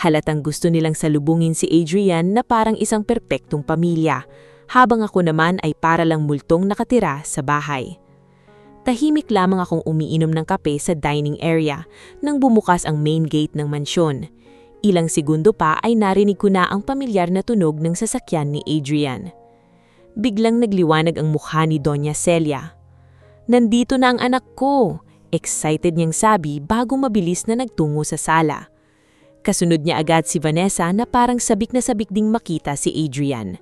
Halatang gusto nilang salubungin si Adrian na parang isang perpektong pamilya, habang ako naman ay para lang multong nakatira sa bahay. Tahimik lamang akong umiinom ng kape sa dining area nang bumukas ang main gate ng mansyon. Ilang segundo pa ay narinig ko na ang pamilyar na tunog ng sasakyan ni Adrian. Biglang nagliwanag ang mukha ni Doña Celia. "Nandito na ang anak ko!" Excited niyang sabi bago mabilis na nagtungo sa sala. Kasunod niya agad si Vanessa na parang sabik na sabik ding makita si Adrian.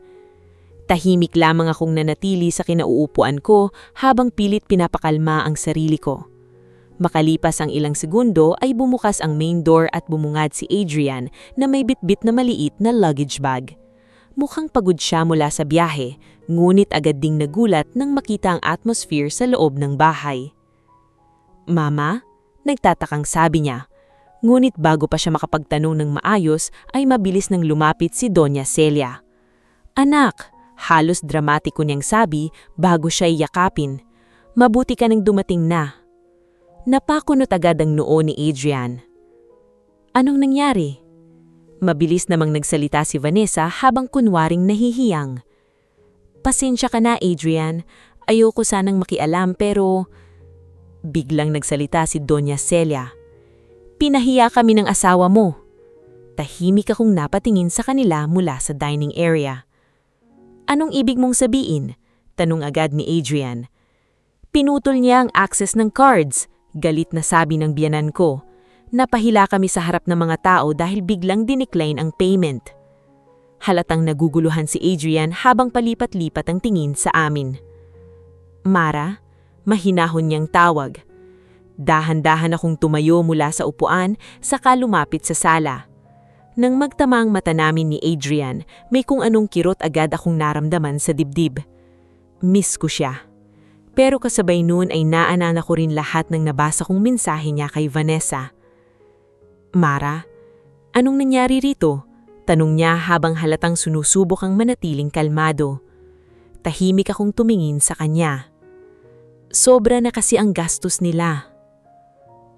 Tahimik lamang akong nanatili sa kinauupuan ko habang pilit pinapakalma ang sarili ko. Makalipas ang ilang segundo ay bumukas ang main door at bumungad si Adrian na may bitbit na maliit na luggage bag. Mukhang pagod siya mula sa biyahe, ngunit agad ding nagulat nang makita ang atmosphere sa loob ng bahay. "Mama?" Nagtatakang sabi niya. Ngunit bago pa siya makapagtanong ng maayos ay mabilis nang lumapit si Doña Celia. "Anak," halos dramatiko niyang sabi bago siya yakapin. "Mabuti ka nang dumating na." Napakunot agad ang noo ni Adrian. "Anong nangyari?" Mabilis namang nagsalita si Vanessa habang kunwaring nahihiyang. "Pasensya ka na, Adrian. Ayoko sanang makialam pero..." Biglang nagsalita si Doña Celia. "Pinahiya kami ng asawa mo." Tahimik akong napatingin sa kanila mula sa dining area. "Anong ibig mong sabihin?" Tanong agad ni Adrian. "Pinutol niya ang access ng cards," galit na sabi ng biyanan ko. "Napahila kami sa harap ng mga tao dahil biglang dinecline ang payment." Halatang naguguluhan si Adrian habang palipat-lipat ang tingin sa amin. "Mara?" Mahinahon niyang tawag. Dahan-dahan akong tumayo mula sa upuan saka lumapit sa sala. Nang magtama ang mata namin ni Adrian, may kung anong kirot agad akong naramdaman sa dibdib. Miss ko siya. Pero kasabay noon ay naalala ko rin lahat ng nabasa kong mensahe niya kay Vanessa. "Mara, anong nangyari rito?" Tanong niya habang halatang sunusubok ang manatiling kalmado. Tahimik akong tumingin sa kanya. "Sobra na kasi ang gastos nila."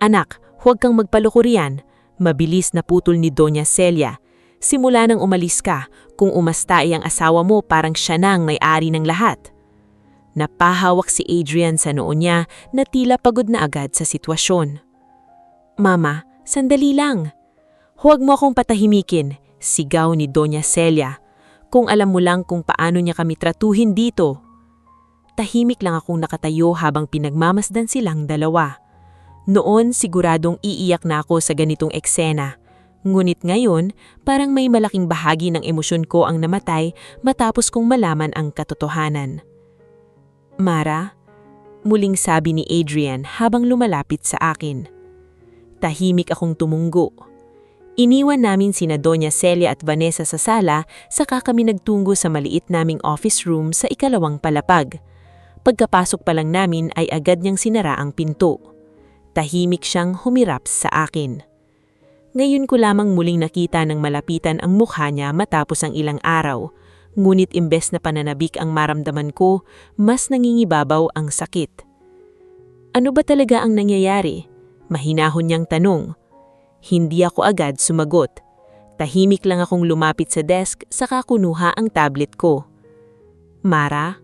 "Anak, huwag kang magpaloko riyan." Mabilis na putol ni Doña Celia. "Simula nang umalis ka, kung umasta ay ang asawa mo parang siya na ang may-ari ng lahat." Napahawak si Adrian sa noo niya na tila pagod na agad sa sitwasyon. "Mama, sandali lang." "Huwag mo akong patahimikin," sigaw ni Doña Celia. "Kung alam mo lang kung paano niya kami tratuhin dito." Tahimik lang akong nakatayo habang pinagmamasdan silang dalawa. Noon siguradong iiyak na ako sa ganitong eksena. Ngunit ngayon, parang may malaking bahagi ng emosyon ko ang namatay matapos kong malaman ang katotohanan. "Mara?" muling sabi ni Adrian habang lumalapit sa akin. Tahimik akong tumunggo. Iniwan namin sina Doña Celia at Vanessa sa sala saka kami nagtungo sa maliit naming office room sa ikalawang palapag. Pagkapasok pa lang namin ay agad niyang sinara ang pinto. Tahimik siyang humirap sa akin. Ngayon ko lamang muling nakita ng malapitan ang mukha niya matapos ang ilang araw. Ngunit imbes na pananabik ang maramdaman ko, mas nangingibabaw ang sakit. "Ano ba talaga ang nangyayari?" Mahinahon niyang tanong. Hindi ako agad sumagot. Tahimik lang akong lumapit sa desk saka kunuha ang tablet ko. "Mara?"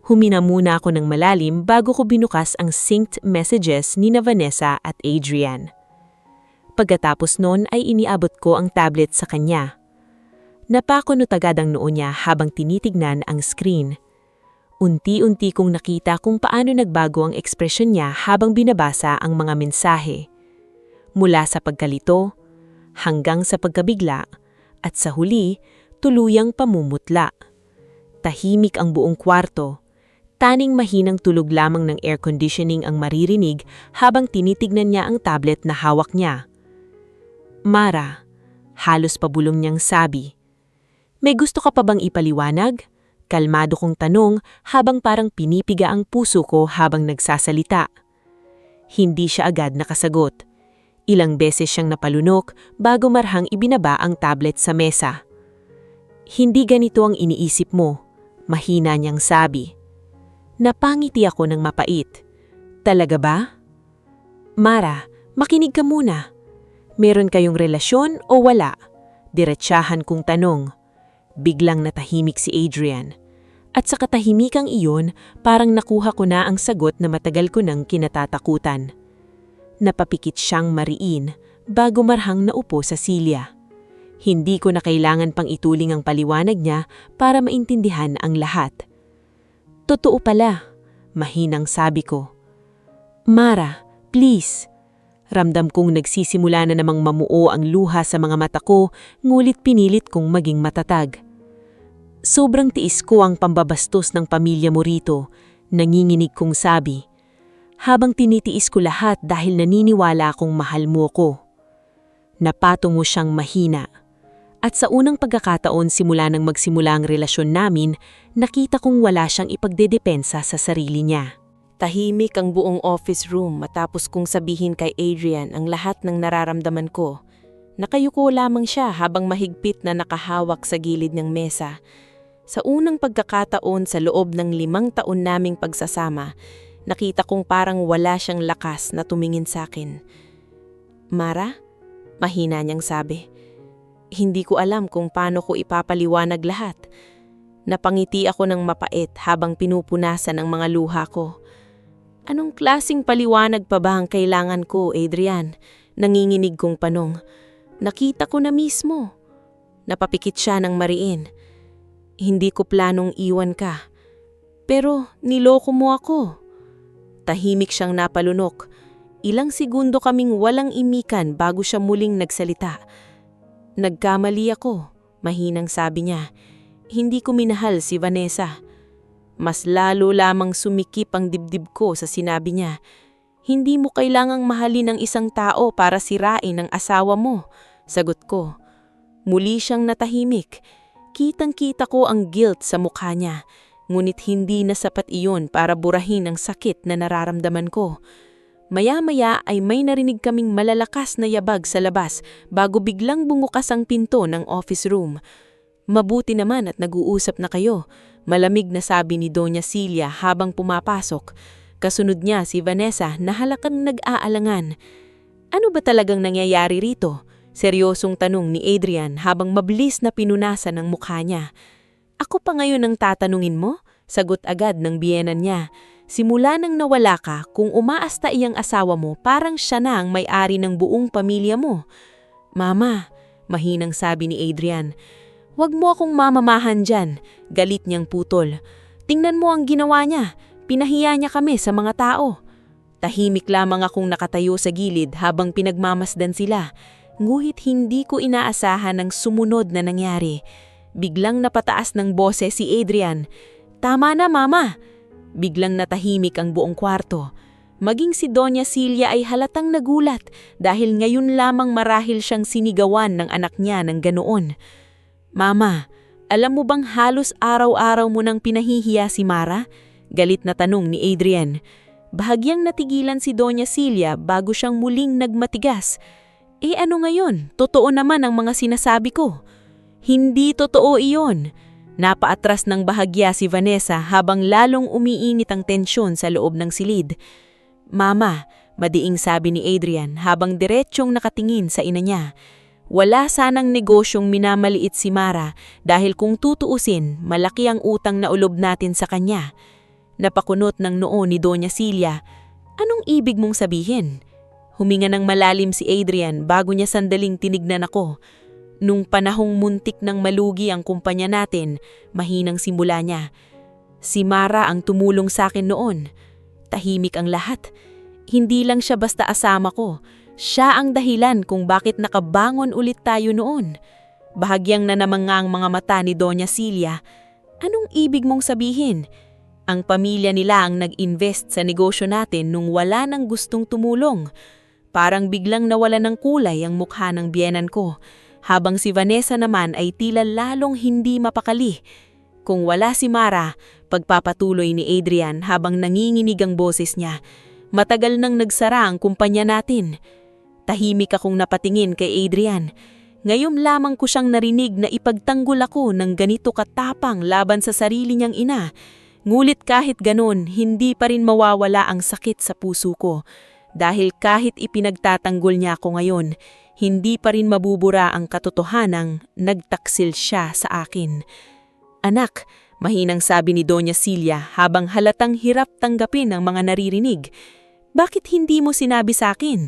Humina muna ako ng malalim bago ko binukas ang synced messages ni Vanessa at Adrian. Pagkatapos noon ay iniabot ko ang tablet sa kanya. Napakunot agad ang noo niya habang tinitignan ang screen. Unti-unti kong nakita kung paano nagbago ang ekspresyon niya habang binabasa ang mga mensahe. Mula sa pagkalito, hanggang sa pagkabigla, at sa huli, tuluyang pamumutla. Tahimik ang buong kwarto. Taning mahinang tulog lamang ng air conditioning ang maririnig habang tinitignan niya ang tablet na hawak niya. Mara, halos pabulong niyang sabi. May gusto ka pa bang ipaliwanag? Kalmado kong tanong habang parang pinipiga ang puso ko habang nagsasalita. Hindi siya agad nakasagot. Ilang beses siyang napalunok bago marhang ibinaba ang tablet sa mesa. Hindi ganito ang iniisip mo, mahina niyang sabi. Napangiti ako ng mapait. Talaga ba? Mara, makinig ka muna. Meron kayong relasyon o wala? Diretsahan kong tanong. Biglang natahimik si Adrian. At sa katahimikang iyon, parang nakuha ko na ang sagot na matagal ko nang kinatatakutan. Napapikit siyang mariin bago marhang naupo sa silya. Hindi ko na kailangan pang ituling ang paliwanag niya para maintindihan ang lahat. Totoo pala, mahinang sabi ko. Mara, please. Ramdam kong nagsisimula na namang mamuo ang luha sa mga mata ko, ngulit pinilit kong maging matatag. Sobrang tiis ko ang pambabastos ng pamilya mo rito, nanginginig kong sabi. Habang tinitiis ko lahat dahil naniniwala akong mahal mo ko. Napatungo siyang mahina. At sa unang pagkakataon simula nang magsimula ang relasyon namin, nakita kong wala siyang ipagdedepensa sa sarili niya. Tahimik ang buong office room matapos kong sabihin kay Adrian ang lahat ng nararamdaman ko. Nakayuko lamang siya habang mahigpit na nakahawak sa gilid ng mesa. Sa unang pagkakataon sa loob ng 5 taon naming pagsasama, nakita kong parang wala siyang lakas na tumingin sa akin. Mara? Mahina niyang sabi. Hindi ko alam kung paano ko ipapaliwanag lahat. Napangiti ako ng mapait habang pinupunasan ang mga luha ko. Anong klasing paliwanag pa ba ang kailangan ko, Adrian? Nanginginig kong panong. Nakita ko na mismo. Napapikit siya ng mariin. Hindi ko planong iwan ka. Pero niloko mo ako. Tahimik siyang napalunok. Ilang segundo kaming walang imikan bago siya muling nagsalita. Nagkamali ako, mahinang sabi niya. Hindi ko minahal si Vanessa. Mas lalo lamang sumikip ang dibdib ko sa sinabi niya. Hindi mo kailangang mahalin ang isang tao para sirain ang asawa mo, sagot ko. Muli siyang natahimik. Kitang-kita ko ang guilt sa mukha niya, ngunit hindi na sapat iyon para burahin ang sakit na nararamdaman ko. Maya-maya ay may narinig kaming malalakas na yabag sa labas bago biglang bumukas ang pinto ng office room. Mabuti naman at nag-uusap na kayo, malamig na sabi ni Doña Celia habang pumapasok. Kasunod niya si Vanessa na halakang nag-aalangan. Ano ba talagang nangyayari rito? Seryosong tanong ni Adrian habang mabilis na pinunasan ang mukha niya. Ako pa ngayon ang tatanungin mo? Sagot agad ng biyenan niya. Simula nang nawala ka, kung umaasta iyang asawa mo, parang siya na ang may-ari ng buong pamilya mo. Mama, mahinang sabi ni Adrian. Huwag mo akong mamamahan dyan, galit niyang putol. Tingnan mo ang ginawa niya, pinahiya niya kami sa mga tao. Tahimik lamang akong nakatayo sa gilid habang pinagmamasdan sila. Nguhit hindi ko inaasahan ang sumunod na nangyari. Biglang napataas ng boses si Adrian. Tama na, Mama! Biglang natahimik ang buong kwarto. Maging si Doña Celia ay halatang nagulat dahil ngayon lamang marahil siyang sinigawan ng anak niya ng ganoon. Mama, alam mo bang halos araw-araw mo nang pinahihiya si Mara? Galit na tanong ni Adrian. Bahagyang natigilan si Doña Celia bago siyang muling nagmatigas. Ano ngayon? Totoo naman ang mga sinasabi ko. Hindi totoo iyon. Napaatras ng bahagya si Vanessa habang lalong umiinit ang tensyon sa loob ng silid. Mama, madiing sabi ni Adrian habang diretsyong nakatingin sa ina niya. Wala sanang negosyong minamaliit si Mara dahil kung tutuusin, malaki ang utang na ulob natin sa kanya. Napakunot ng noo ni Doña Celia. Anong ibig mong sabihin? Huminga ng malalim si Adrian bago niya sandaling tinignan ako. Nung panahong muntik nang malugi ang kumpanya natin, mahinang simula niya. Si Mara ang tumulong sa akin noon. Tahimik ang lahat. Hindi lang siya basta asama ko. Siya ang dahilan kung bakit nakabangon ulit tayo noon. Bahagyang na naman nga ang mga mata ni Doña Celia. Anong ibig mong sabihin? Ang pamilya nila ang nag-invest sa negosyo natin nung wala nang gustong tumulong. Parang biglang nawala ng kulay ang mukha ng biyenan ko, habang si Vanessa naman ay tila lalong hindi mapakali. Kung wala si Mara, pagpapatuloy ni Adrian habang nanginginig ang boses niya, matagal nang nagsara ang kumpanya natin. Tahimik akong napatingin kay Adrian. Ngayon lamang ko siyang narinig na ipagtanggol ako ng ganito katapang laban sa sarili niyang ina. Ngulit kahit ganun, hindi pa rin mawawala ang sakit sa puso ko. Dahil kahit ipinagtatanggol niya ako ngayon, hindi pa rin mabubura ang katotohanang nagtaksil siya sa akin. Anak, mahinang sabi ni Doña Celia habang halatang hirap tanggapin ang mga naririnig. Bakit hindi mo sinabi sa akin?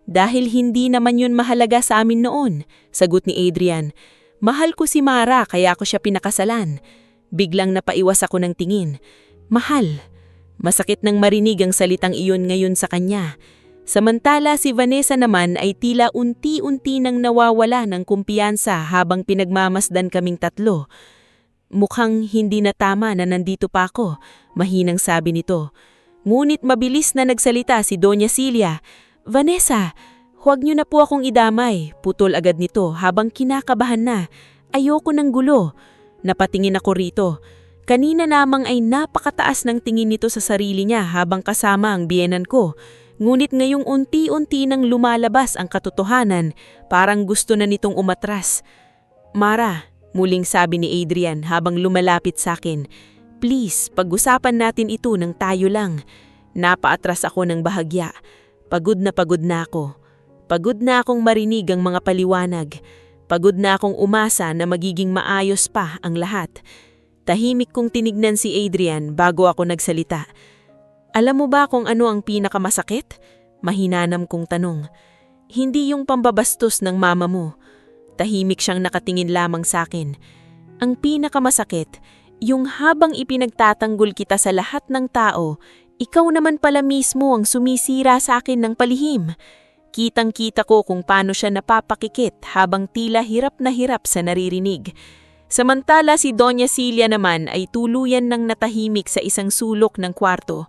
Dahil hindi naman yun mahalaga sa amin noon, sagot ni Adrian. Mahal ko si Mara kaya ako siya pinakasalan. Biglang napaiwas ako ng tingin. Mahal. Masakit nang marinig ang salitang iyon ngayon sa kanya. Samantala si Vanessa naman ay tila unti-unti nang nawawala ng kumpiyansa habang pinagmamasdan kaming tatlo. Mukhang hindi na tama na nandito pa ako, mahinang sabi nito. Ngunit mabilis na nagsalita si Doña Celia. Vanessa, huwag niyo na po akong idamay, putol agad nito habang kinakabahan na. Ayoko ng gulo. Napatingin ako rito. Kanina namang ay napakataas ng tingin nito sa sarili niya habang kasama ang biyenan ko. Ngunit ngayong unti-unti nang lumalabas ang katotohanan, parang gusto na nitong umatras. Mara, muling sabi ni Adrian habang lumalapit sa akin, please, pag-usapan natin ito ng tayo lang. Napaatras ako ng bahagya. Pagod na ako. Pagod na akong marinig ang mga paliwanag. Pagod na akong umasa na magiging maayos pa ang lahat. Tahimik kong tinignan si Adrian bago ako nagsalita. Alam mo ba kung ano ang pinakamasakit? Mahinanam kong tanong. Hindi yung pambabastos ng mama mo. Tahimik siyang nakatingin lamang sa akin. Ang pinakamasakit, yung habang ipinagtatanggol kita sa lahat ng tao, ikaw naman pala mismo ang sumisira sa akin ng palihim. Kitang-kita ko kung paano siya napapakikit habang tila hirap na hirap sa naririnig. Samantala si Doña Celia naman ay tuluyan ng natahimik sa isang sulok ng kwarto.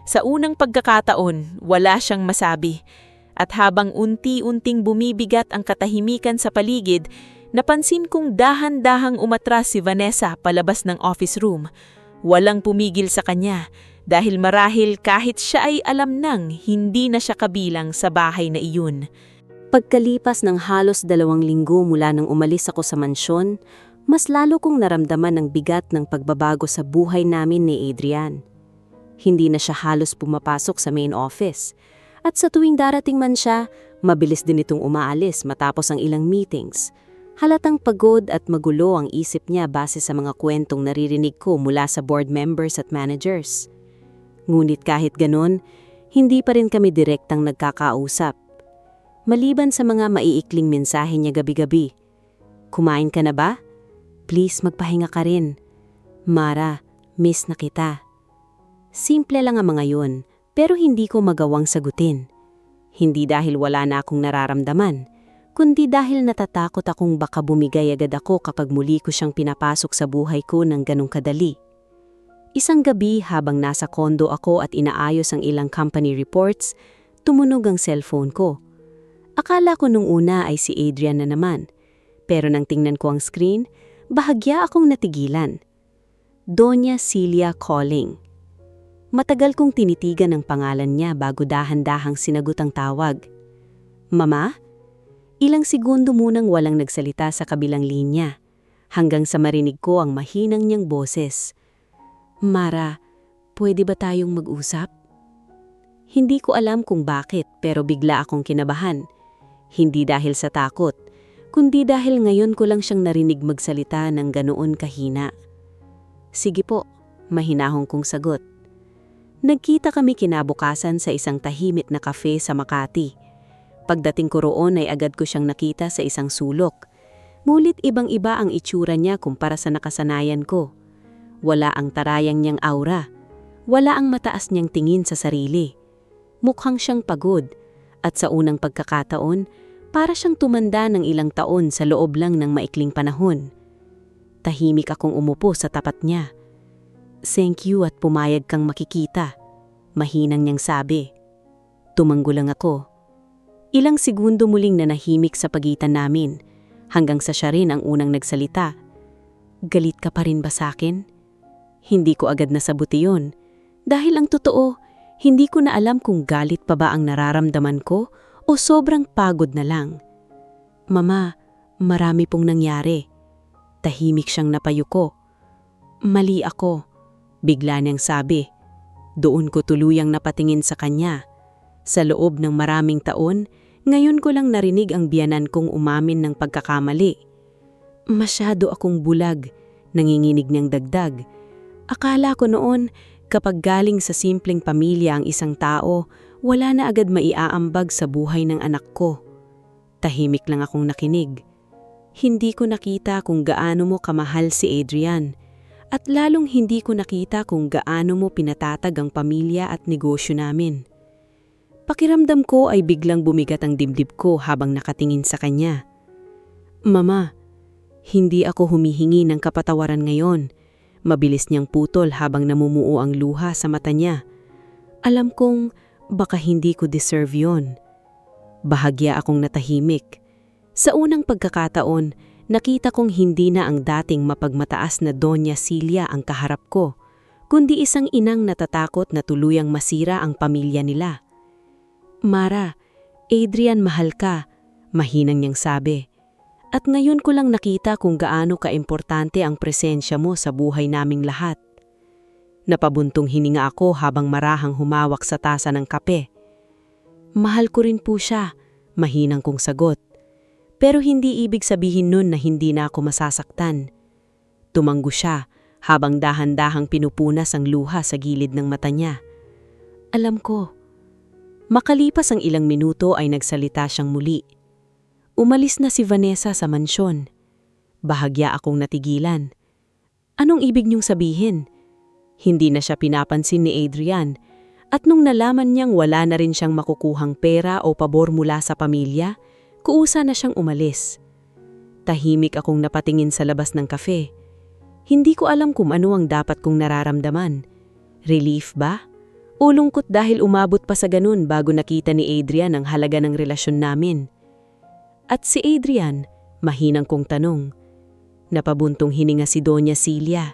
Sa unang pagkakataon, wala siyang masabi. At habang unti-unting bumibigat ang katahimikan sa paligid, napansin kong dahan-dahang umatras si Vanessa palabas ng office room. Walang pumigil sa kanya. Dahil marahil kahit siya ay alam nang hindi na siya kabilang sa bahay na iyon. Pagkalipas ng halos 2 linggo mula nang umalis ako sa mansyon, mas lalo kong naramdaman ang bigat ng pagbabago sa buhay namin ni Adrian. Hindi na siya halos pumapasok sa main office. At sa tuwing darating man siya, mabilis din itong umaalis matapos ang ilang meetings. Halatang pagod at magulo ang isip niya base sa mga kwentong naririnig ko mula sa board members at managers. Ngunit kahit ganon, hindi pa rin kami direktang nagkakausap. Maliban sa mga maiikling mensahe niya gabi-gabi. Kumain ka na ba? Please magpahinga ka rin. Mara, miss na kita. Simple lang ang mga yun, pero hindi ko magawang sagutin. Hindi dahil wala na akong nararamdaman, kundi dahil natatakot akong baka bumigay agad ako kapag muli ko siyang pinapasok sa buhay ko ng ganong kadali. Isang gabi habang nasa kondo ako at inaayos ang ilang company reports, tumunog ang cellphone ko. Akala ko nung una ay si Adrian na naman, pero nang tingnan ko ang screen, bahagya akong natigilan. Doña Celia calling. Matagal kong tinitigan ang pangalan niya bago dahan-dahang sinagot ang tawag. Mama? Ilang segundo munang walang nagsalita sa kabilang linya, hanggang sa marinig ko ang mahinang niyang boses. Mara, pwede ba tayong mag-usap? Hindi ko alam kung bakit pero bigla akong kinabahan. Hindi dahil sa takot, kundi dahil ngayon ko lang siyang narinig magsalita ng ganoon kahina. Sige po, mahinahong kong sagot. Nagkita kami kinabukasan sa isang tahimik na cafe sa Makati. Pagdating ko roon ay agad ko siyang nakita sa isang sulok. Ngunit ibang-iba ang itsura niya kumpara sa nakasanayan ko. Wala ang tarayang niyang aura. Wala ang mataas niyang tingin sa sarili. Mukhang siyang pagod. At sa unang pagkakataon, para siyang tumanda ng ilang taon sa loob lang ng maikling panahon. Tahimik akong umupo sa tapat niya. Thank you at pumayag kang makikita. Mahinang niyang sabi. Tumanggo lang ako. Ilang segundo muling nanahimik sa pagitan namin, hanggang sa siya rin ang unang nagsalita. Galit ka pa rin ba sa'kin? Hindi ko agad nasabuti yun. Dahil ang totoo, hindi ko na alam kung galit pa ba ang nararamdaman ko o sobrang pagod na lang. Mama, marami pong nangyari. Tahimik siyang napayuko. Mali ako, bigla niyang sabi. Doon ko tuluyang napatingin sa kanya. Sa loob ng maraming taon, ngayon ko lang narinig ang biyanan kong umamin ng pagkakamali. Masyado akong bulag, nanginginig niyang dagdag. Akala ko noon, kapag galing sa simpleng pamilya ang isang tao, wala na agad maiaambag sa buhay ng anak ko. Tahimik lang akong nakinig. Hindi ko nakita kung gaano mo kamahal si Adrian, at lalong hindi ko nakita kung gaano mo pinatatag ang pamilya at negosyo namin. Pakiramdam ko ay biglang bumigat ang dibdib ko habang nakatingin sa kanya. Mama, hindi ako humihingi ng kapatawaran ngayon. Mabilis niyang putol habang namumuo ang luha sa mata niya. Alam kong baka hindi ko deserve yon. Bahagya akong natahimik. Sa unang pagkakataon, nakita kong hindi na ang dating mapagmataas na Doña Celia ang kaharap ko, kundi isang inang natatakot na tuluyang masira ang pamilya nila. Mara, Adrian, mahal ka, mahinang niyang sabi. At ngayon ko lang nakita kung gaano kaimportante ang presensya mo sa buhay naming lahat. Napabuntong hininga ako habang marahang humawak sa tasa ng kape. Mahal ko rin po siya, mahinang kong sagot. Pero hindi ibig sabihin nun na hindi na ako masasaktan. Tumanggo siya habang dahan-dahang pinupunas ang luha sa gilid ng mata niya. Alam ko. Makalipas ang ilang minuto ay nagsalita siyang muli. Umalis na si Vanessa sa mansyon. Bahagya akong natigilan. Anong ibig niyong sabihin? Hindi na siya pinapansin ni Adrian, at nung nalaman niyang wala na rin siyang makukuhang pera o pabor mula sa pamilya, kuusa na siyang umalis. Tahimik akong napatingin sa labas ng kafe. Hindi ko alam kung ano ang dapat kong nararamdaman. Relief ba? O lungkot dahil umabot pa sa ganun bago nakita ni Adrian ang halaga ng relasyon namin. At si Adrian, mahinang kong tanong. Napabuntong hininga si Doña Celia.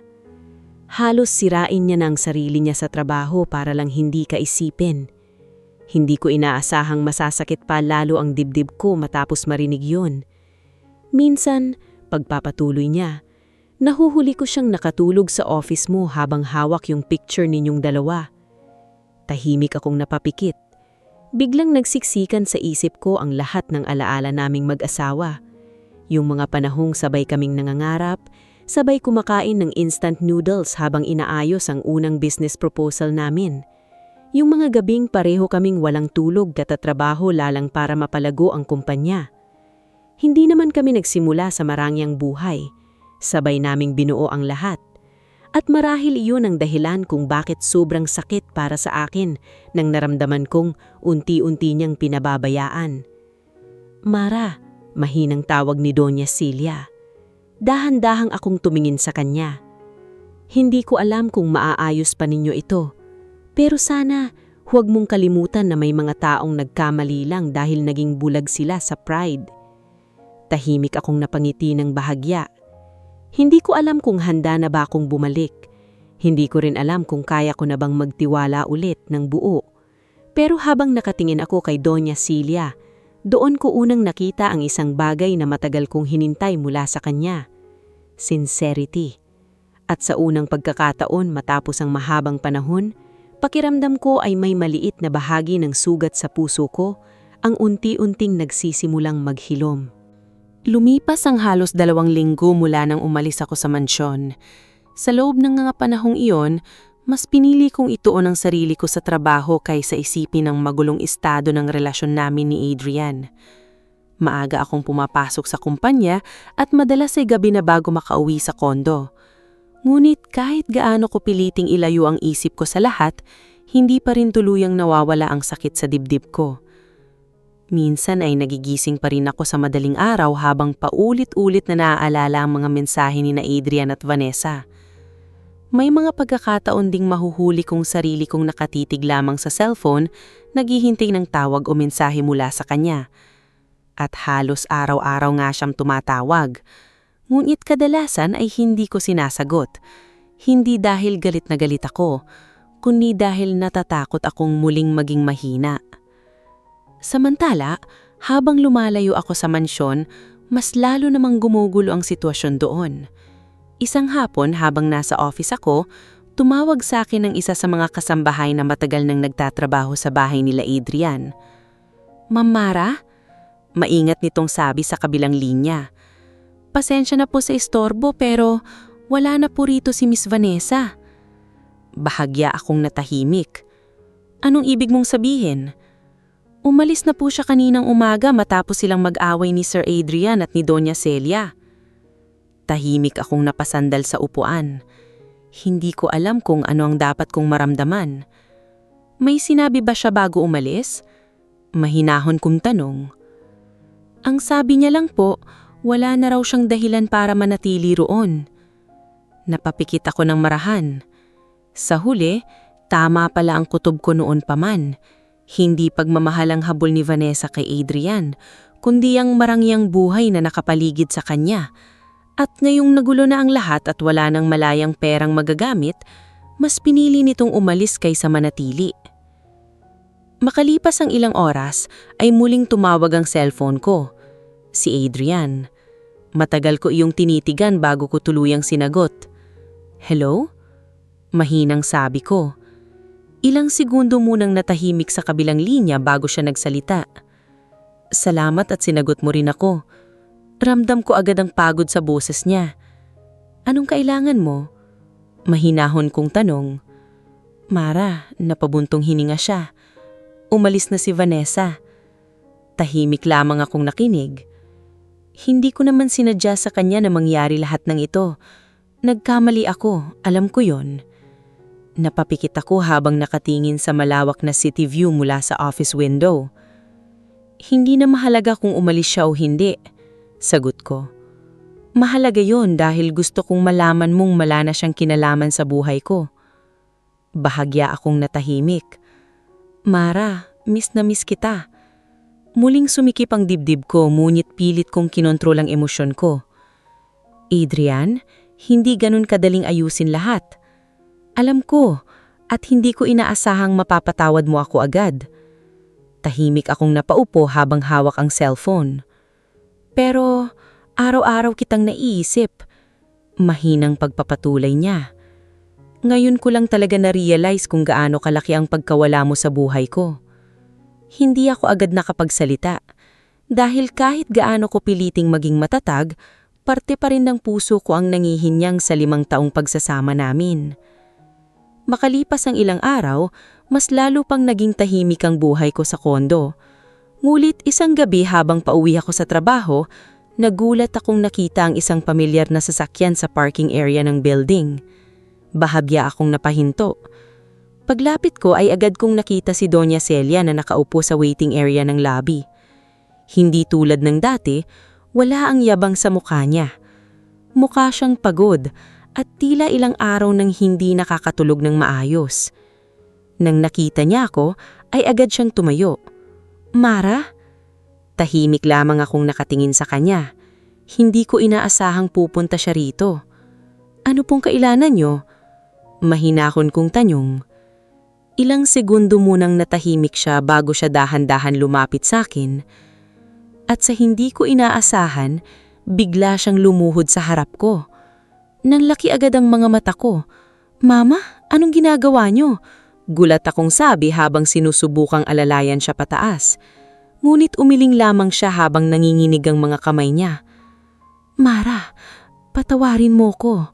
Halos sirain niya na ang sarili niya sa trabaho para lang hindi ka isipin. Hindi ko inaasahang masasakit pa lalo ang dibdib ko matapos marinig yun. Minsan, pagpapatuloy niya, nahuhuli ko siyang nakatulog sa office mo habang hawak yung picture ninyong dalawa. Tahimik akong napapikit. Biglang nagsiksikan sa isip ko ang lahat ng alaala naming mag-asawa. Yung mga panahong sabay kaming nangangarap, sabay kumakain ng instant noodles habang inaayos ang unang business proposal namin. Yung mga gabing pareho kaming walang tulog katatrabaho lalang para mapalago ang kumpanya. Hindi naman kami nagsimula sa marangyang buhay. Sabay naming binuo ang lahat. At marahil iyon ang dahilan kung bakit sobrang sakit para sa akin nang naramdaman kong unti-unti niyang pinababayaan. Mara, mahinang tawag ni Doña Celia. Dahan-dahang akong tumingin sa kanya. Hindi ko alam kung maaayos pa ninyo ito. Pero sana, huwag mong kalimutan na may mga taong nagkamali lang dahil naging bulag sila sa pride. Tahimik akong napangiti ng bahagya. Hindi ko alam kung handa na ba akong bumalik. Hindi ko rin alam kung kaya ko na bang magtiwala ulit ng buo. Pero habang nakatingin ako kay Doña Celia, doon ko unang nakita ang isang bagay na matagal kong hinintay mula sa kanya. Sincerity. At sa unang pagkakataon matapos ang mahabang panahon, pakiramdam ko ay may maliit na bahagi ng sugat sa puso ko ang unti-unting nagsisimulang maghilom. Lumipas ang halos 2 linggo mula nang umalis ako sa mansyon. Sa loob ng mga panahong iyon, mas pinili kong ituon ang sarili ko sa trabaho kaysa isipin ang magulong estado ng relasyon namin ni Adrian. Maaga akong pumapasok sa kumpanya at madalas ay gabi na bago makauwi sa kondo. Ngunit kahit gaano ko piliting ilayo ang isip ko sa lahat, hindi pa rin tuluyang nawawala ang sakit sa dibdib ko. Minsan ay nagigising pa rin ako sa madaling araw habang paulit-ulit na naaalala ang mga mensahe ni na Adrian at Vanessa. May mga pagkakataon ding mahuhuli kong sarili kong nakatitig lamang sa cellphone, naghihintay ng tawag o mensahe mula sa kanya. At halos araw-araw nga siyang tumatawag. Ngunit kadalasan ay hindi ko sinasagot. Hindi dahil galit na galit ako, kundi dahil natatakot akong muling maging mahina. Samantala, habang lumalayo ako sa mansyon, mas lalo namang gumugulo ang sitwasyon doon. Isang hapon habang nasa office ako, tumawag sa akin ng isa sa mga kasambahay na matagal nang nagtatrabaho sa bahay nila Adrian. "Ma'am Mara?" Maingat nitong sabi sa kabilang linya. "Pasensya na po sa istorbo pero wala na po rito si Miss Vanessa." Bahagya akong natahimik. "Anong ibig mong sabihin?" "Umalis na po siya kaninang umaga matapos silang mag-away ni Sir Adrian at ni Doña Celia." Tahimik akong napasandal sa upuan. Hindi ko alam kung ano ang dapat kong maramdaman. May sinabi ba siya bago umalis? Mahinahon kong tanong. Ang sabi niya lang po, wala na raw siyang dahilan para manatili roon. Napapikit ako ng marahan. Sa huli, tama pala ang kutob ko noon pa man. Hindi pagmamahal ang habol ni Vanessa kay Adrian, kundi ang marangyang buhay na nakapaligid sa kanya. At ngayong nagulo na ang lahat at wala nang malayang perang magagamit, mas pinili nitong umalis kaysa manatili. Makalipas ang ilang oras, ay muling tumawag ang cellphone ko. Si Adrian. Matagal ko iyong tinitigan bago ko tuluyang sinagot. "Hello?" Mahinang sabi ko. Ilang segundo munang natahimik sa kabilang linya bago siya nagsalita. "Salamat at sinagot mo rin ako." Ramdam ko agad ang pagod sa boses niya. "Anong kailangan mo?" Mahinahon kong tanong. "Mara," napabuntong hininga siya. "Umalis na si Vanessa." Tahimik lamang akong nakinig. Hindi ko naman sinadya sa kanya na mangyari lahat ng ito. Nagkamali ako, alam ko yon. Napapikit ako habang nakatingin sa malawak na city view mula sa office window. Hindi na mahalaga kung umalis siya o hindi. Sagot ko. Mahalaga yon dahil gusto kong malaman mong wala na siyang kinalaman sa buhay ko. Bahagya akong natahimik. "Mara, miss na miss kita." Muling sumikip ang dibdib ko ngunit pilit kong kinontrol ang emosyon ko. "Adrian, hindi ganun kadaling ayusin lahat. Alam ko at hindi ko inaasahang mapapatawad mo ako agad." Tahimik akong napaupo habang hawak ang cellphone. "Pero araw-araw kitang naiisip." Mahinang pagpapatuloy niya. "Ngayon ko lang talaga na-realize kung gaano kalaki ang pagkawala mo sa buhay ko." Hindi ako agad nakapagsalita. Dahil kahit gaano ko piliting maging matatag, parte pa rin ng puso ko ang nangihinyang sa 5 taong pagsasama namin. Makalipas ang ilang araw, mas lalo pang naging tahimik ang buhay ko sa kondo. Ngulit isang gabi habang pauwi ako sa trabaho, nagulat akong nakita ang isang pamilyar na sasakyan sa parking area ng building. Bahagya akong napahinto. Paglapit ko ay agad kong nakita si Doña Celia na nakaupo sa waiting area ng lobby. Hindi tulad ng dati, wala ang yabang sa mukha niya. Mukha siyang pagod at tila ilang araw nang hindi nakakatulog ng maayos. Nang nakita niya ako, ay agad siyang tumayo. "Mara?" Tahimik lamang akong nakatingin sa kanya. Hindi ko inaasahang pupunta siya rito. "Ano pong kailangan niyo?" Mahinahon kong tanong. Ilang segundo munang natahimik siya bago siya dahan-dahan lumapit sa akin. At sa hindi ko inaasahan, bigla siyang lumuhod sa harap ko. Nanlaki agad ang mga mata ko. "Mama, anong ginagawa niyo?" Gulat akong sabi habang sinusubukang alalayan siya pataas. Ngunit umiling lamang siya habang nanginginig ang mga kamay niya. "Mara, patawarin mo ko."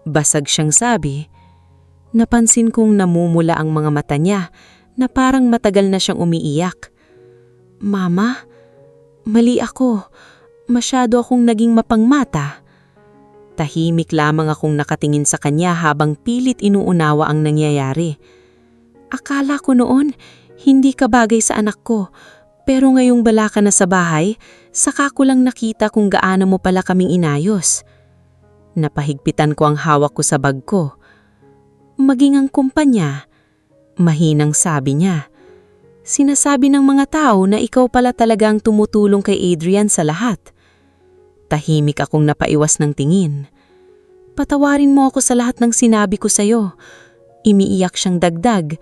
Basag siyang sabi. Napansin kong namumula ang mga mata niya na parang matagal na siyang umiiyak. "Mama, mali ako. Masyado akong naging mapangmata." Tahimik lamang akong nakatingin sa kanya habang pilit inuunawa ang nangyayari. "Akala ko noon, hindi ka bagay sa anak ko. Pero ngayong bala ka na sa bahay, saka ko lang nakita kung gaano mo pala kaming inayos." Napahigpitan ko ang hawak ko sa bag ko. maging ang kumpanya. Mahinang sabi niya. Sinasabi ng mga tao na ikaw pala talagang tumutulong kay Adrian sa lahat. Tahimik akong napaiwas ng tingin. Patawarin mo ako sa lahat ng sinabi ko sa'yo. Umiiyak siyang dagdag.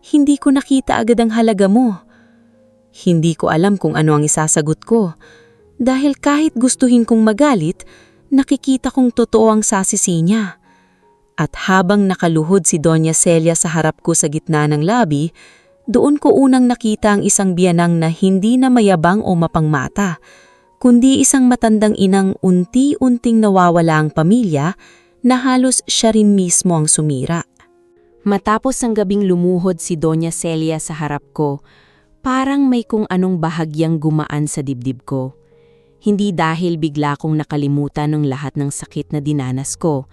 Hindi ko nakita agad ang halaga mo. Hindi ko alam kung ano ang isasagot ko. Dahil kahit gustuhin kong magalit, nakikita kong totoo ang sasisi niya. At habang nakaluhod si Doña Celia sa harap ko sa gitna ng labi, doon ko unang nakita ang isang biyanang na hindi na mayabang o mapangmata, kundi isang matandang inang unti-unting nawawala ang pamilya na halos siya rin mismo ang sumira. Matapos ang gabing lumuhod si Doña Celia sa harap ko, parang may kung anong bahagyang gumaan sa dibdib ko. Hindi dahil bigla kong nakalimutan ng lahat ng sakit na dinanas ko,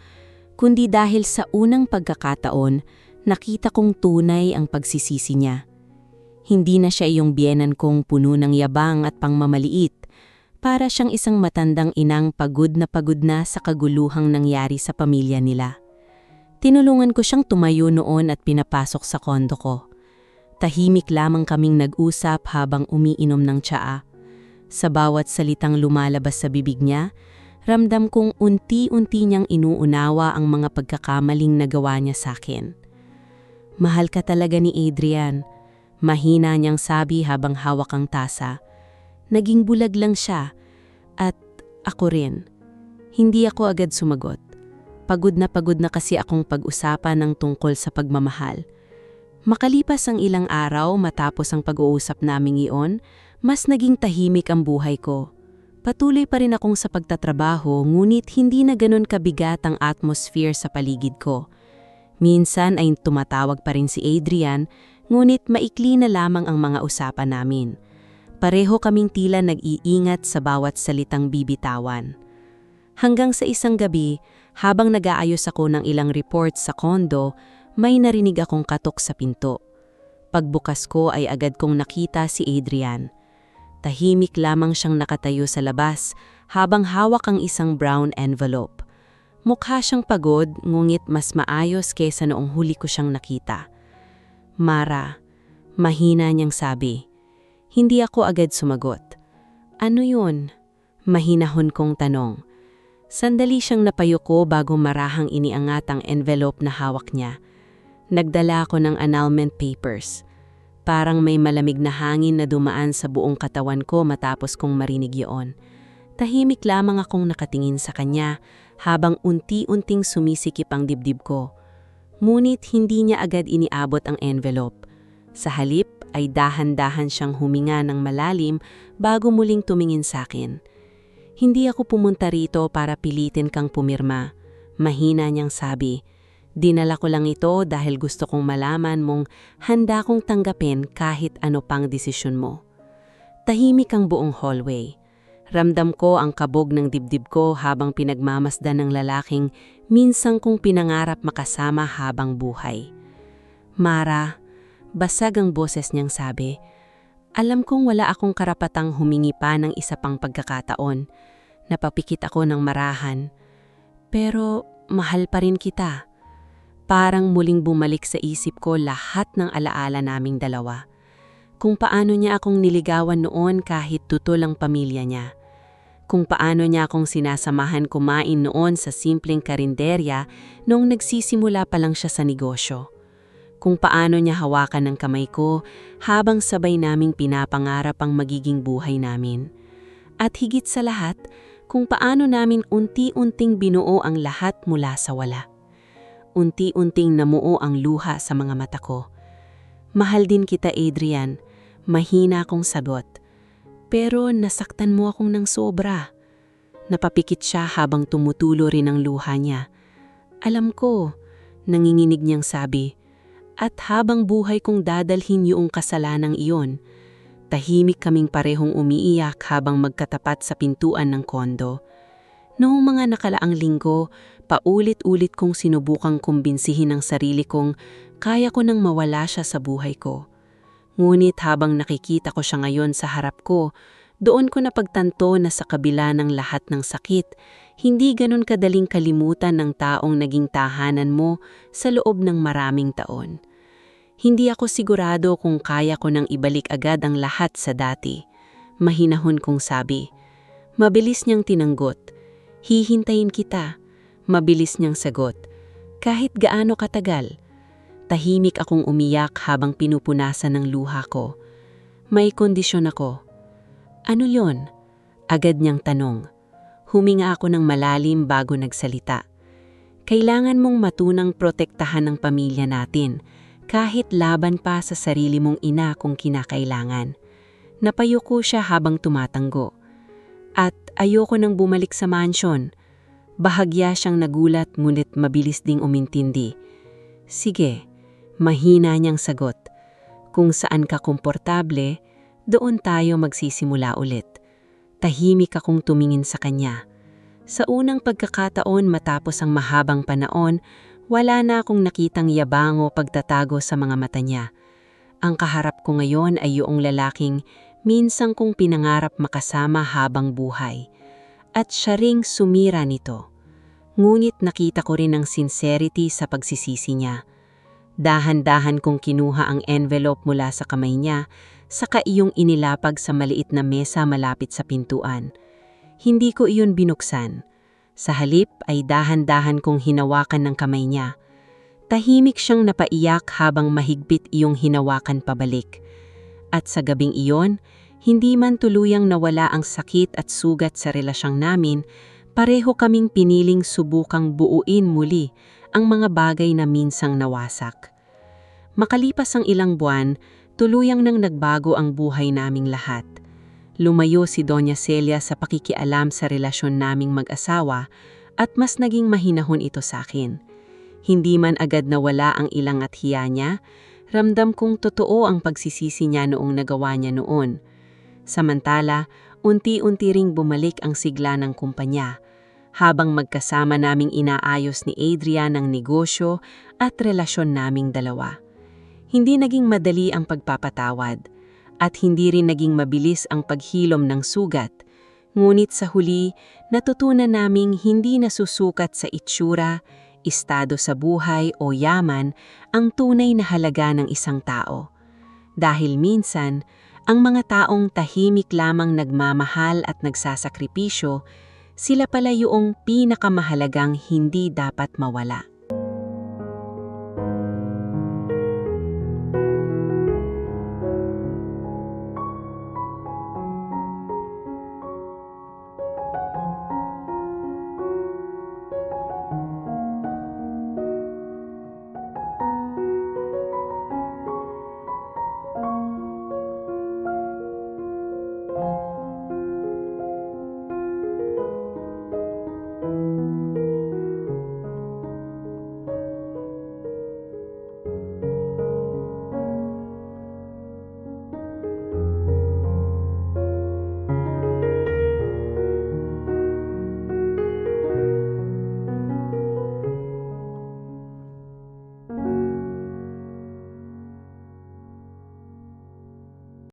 kundi dahil sa unang pagkakataon, nakita kong tunay ang pagsisisi niya. Hindi na siya iyong biyenan kong puno ng yabang at pangmamaliit. Para siyang isang matandang inang pagod na sa kaguluhang nangyari sa pamilya nila. Tinulungan ko siyang tumayo noon at pinapasok sa kondo ko. Tahimik lamang kaming nag-usap habang umiinom ng tsaa. Sa bawat salitang lumalabas sa bibig niya, ramdam kong unti-unti niyang inuunawa ang mga pagkakamaling nagawa niya sa akin. Mahal ka talaga ni Adrian, mahina niyang sabi habang hawak ang tasa. Naging bulag lang siya, at ako rin. Hindi ako agad sumagot. Pagod na kasi akong pag-usapan ng tungkol sa pagmamahal. Makalipas ang ilang araw matapos ang pag-uusap naming iyon, mas naging tahimik ang buhay ko. Patuloy pa rin akong sa pagtatrabaho, ngunit hindi na ganun kabigat ang atmosphere sa paligid ko. Minsan ay tumatawag pa rin si Adrian, ngunit maikli na lamang ang mga usapan namin. Pareho kaming tila nag-iingat sa bawat salitang bibitawan. Hanggang sa isang gabi, habang nag-aayos ako ng ilang reports sa kondo, may narinig akong katok sa pinto. Pagbukas ko ay agad kong nakita si Adrian. Tahimik lamang siyang nakatayo sa labas habang hawak ang isang brown envelope. Mukha siyang pagod, ngunit mas maayos kaysa noong huli ko siyang nakita. Mara, mahina niyang sabi. Hindi ako agad sumagot. Ano yun? Mahinahon kong tanong. Sandali siyang napayuko bago marahang iniangat ang envelope na hawak niya. Nagdala ako ng annulment papers. Parang may malamig na hangin na dumaan sa buong katawan ko matapos kong marinig yun. Tahimik lamang akong nakatingin sa kanya habang unti-unting sumisikip ang dibdib ko. Ngunit hindi niya agad iniabot ang envelope. Sa halip ay dahan-dahan siyang huminga ng malalim bago muling tumingin sa akin. Hindi ako pumunta rito para pilitin kang pumirma. Mahina niyang sabi. Dinala ko lang ito dahil gusto kong malaman mong handa kong tanggapin kahit ano pang desisyon mo. Tahimik ang buong hallway. Ramdam ko ang kabog ng dibdib ko habang pinagmamasdan ng lalaking minsang kong pinangarap makasama habang buhay. Mara, basag ang boses niyang sabi. Alam kong wala akong karapatang humingi pa ng isa pang pagkakataon. Napapikit ako ng marahan. Pero mahal pa rin kita. Parang muling bumalik sa isip ko lahat ng alaala naming dalawa. Kung paano niya akong niligawan noon kahit tutol ang pamilya niya. Kung paano niya akong sinasamahan kumain noon sa simpleng karinderya noong nagsisimula pa lang siya sa negosyo. Kung paano niya hawakan ng kamay ko habang sabay naming pinapangarap ang magiging buhay namin. At higit sa lahat, kung paano namin unti-unting binuo ang lahat mula sa wala. Unti-unting namuo ang luha sa mga mata ko. Mahal din kita, Adrian. Mahina akong sagot. Pero nasaktan mo akong ng sobra. Napapikit siya habang tumutulo rin ang luha niya. Alam ko, nanginginig niyang sabi. At habang buhay kong dadalhin yung kasalanang iyon, tahimik kaming parehong umiiyak habang magkatapat sa pintuan ng kondo. Noong mga nakalaang linggo, paulit-ulit kong sinubukang kumbinsihin ang sarili kong kaya ko nang mawala siya sa buhay ko. Ngunit habang nakikita ko siya ngayon sa harap ko, Doon ko napagtanto na sa kabila ng lahat ng sakit, hindi ganun kadaling kalimutan ng taong naging tahanan mo sa loob ng maraming taon. Hindi ako sigurado kung kaya ko nang ibalik agad ang lahat sa dati. Mahinahon kong sabi. Mabilis niyang tinanggot. Hihintayin kita. Mabilis niyang sagot. Kahit gaano katagal. Tahimik akong umiyak habang pinupunasan ng luha ko. May kondisyon ako. Ano yon? Agad niyang tanong. Huminga ako ng malalim bago nagsalita. Kailangan mong matunang protektahan ng pamilya natin, kahit laban pa sa sarili mong ina kung kinakailangan. Napayuko siya habang tumatanggo. At ayoko nang bumalik sa mansyon. Bahagya siyang nagulat ngunit mabilis ding umintindi. Sige, mahina niyang sagot. Kung saan ka komportable, doon tayo magsisimula ulit. Tahimik akong tumingin sa kanya. Sa unang pagkakataon matapos ang mahabang panahon, wala na akong nakitang yabang o pagtatago sa mga mata niya. Ang kaharap ko ngayon ay yung lalaking minsang kong pinangarap makasama habang buhay. At siya ring sumira nito. Ngunit nakita ko rin ang sincerity sa pagsisisi niya. Dahan-dahan kong kinuha ang envelope mula sa kamay niya, saka iyong inilapag sa maliit na mesa malapit sa pintuan. Hindi ko iyon binuksan. Sa halip ay dahan-dahan kong hinawakan ng kamay niya. Tahimik siyang napaiyak habang mahigpit iyong hinawakan pabalik. At sa gabing iyon, hindi man tuluyang nawala ang sakit at sugat sa relasyong namin, pareho kaming piniling subukang buuin muli ang mga bagay na minsang nawasak. Makalipas ang ilang buwan, tuluyang nang nagbago ang buhay naming lahat. Lumayo si Doña Celia sa pakikialam sa relasyon naming mag-asawa at mas naging mahinahon ito sa akin. Hindi man agad nawala ang ilang at hiya niya, ramdam kong totoo ang pagsisisi niya noong nagawa niya noon. Samantala, unti-unti ring bumalik ang sigla ng kumpanya, habang magkasama naming inaayos ni Adrian ang negosyo at relasyon naming dalawa. Hindi naging madali ang pagpapatawad, at hindi rin naging mabilis ang paghilom ng sugat. Ngunit sa huli, natutunan naming hindi nasusukat sa itsura, estado sa buhay o yaman ang tunay na halaga ng isang tao. Dahil minsan, ang mga taong tahimik lamang nagmamahal at nagsasakripisyo, sila pala yung pinakamahalagang hindi dapat mawala.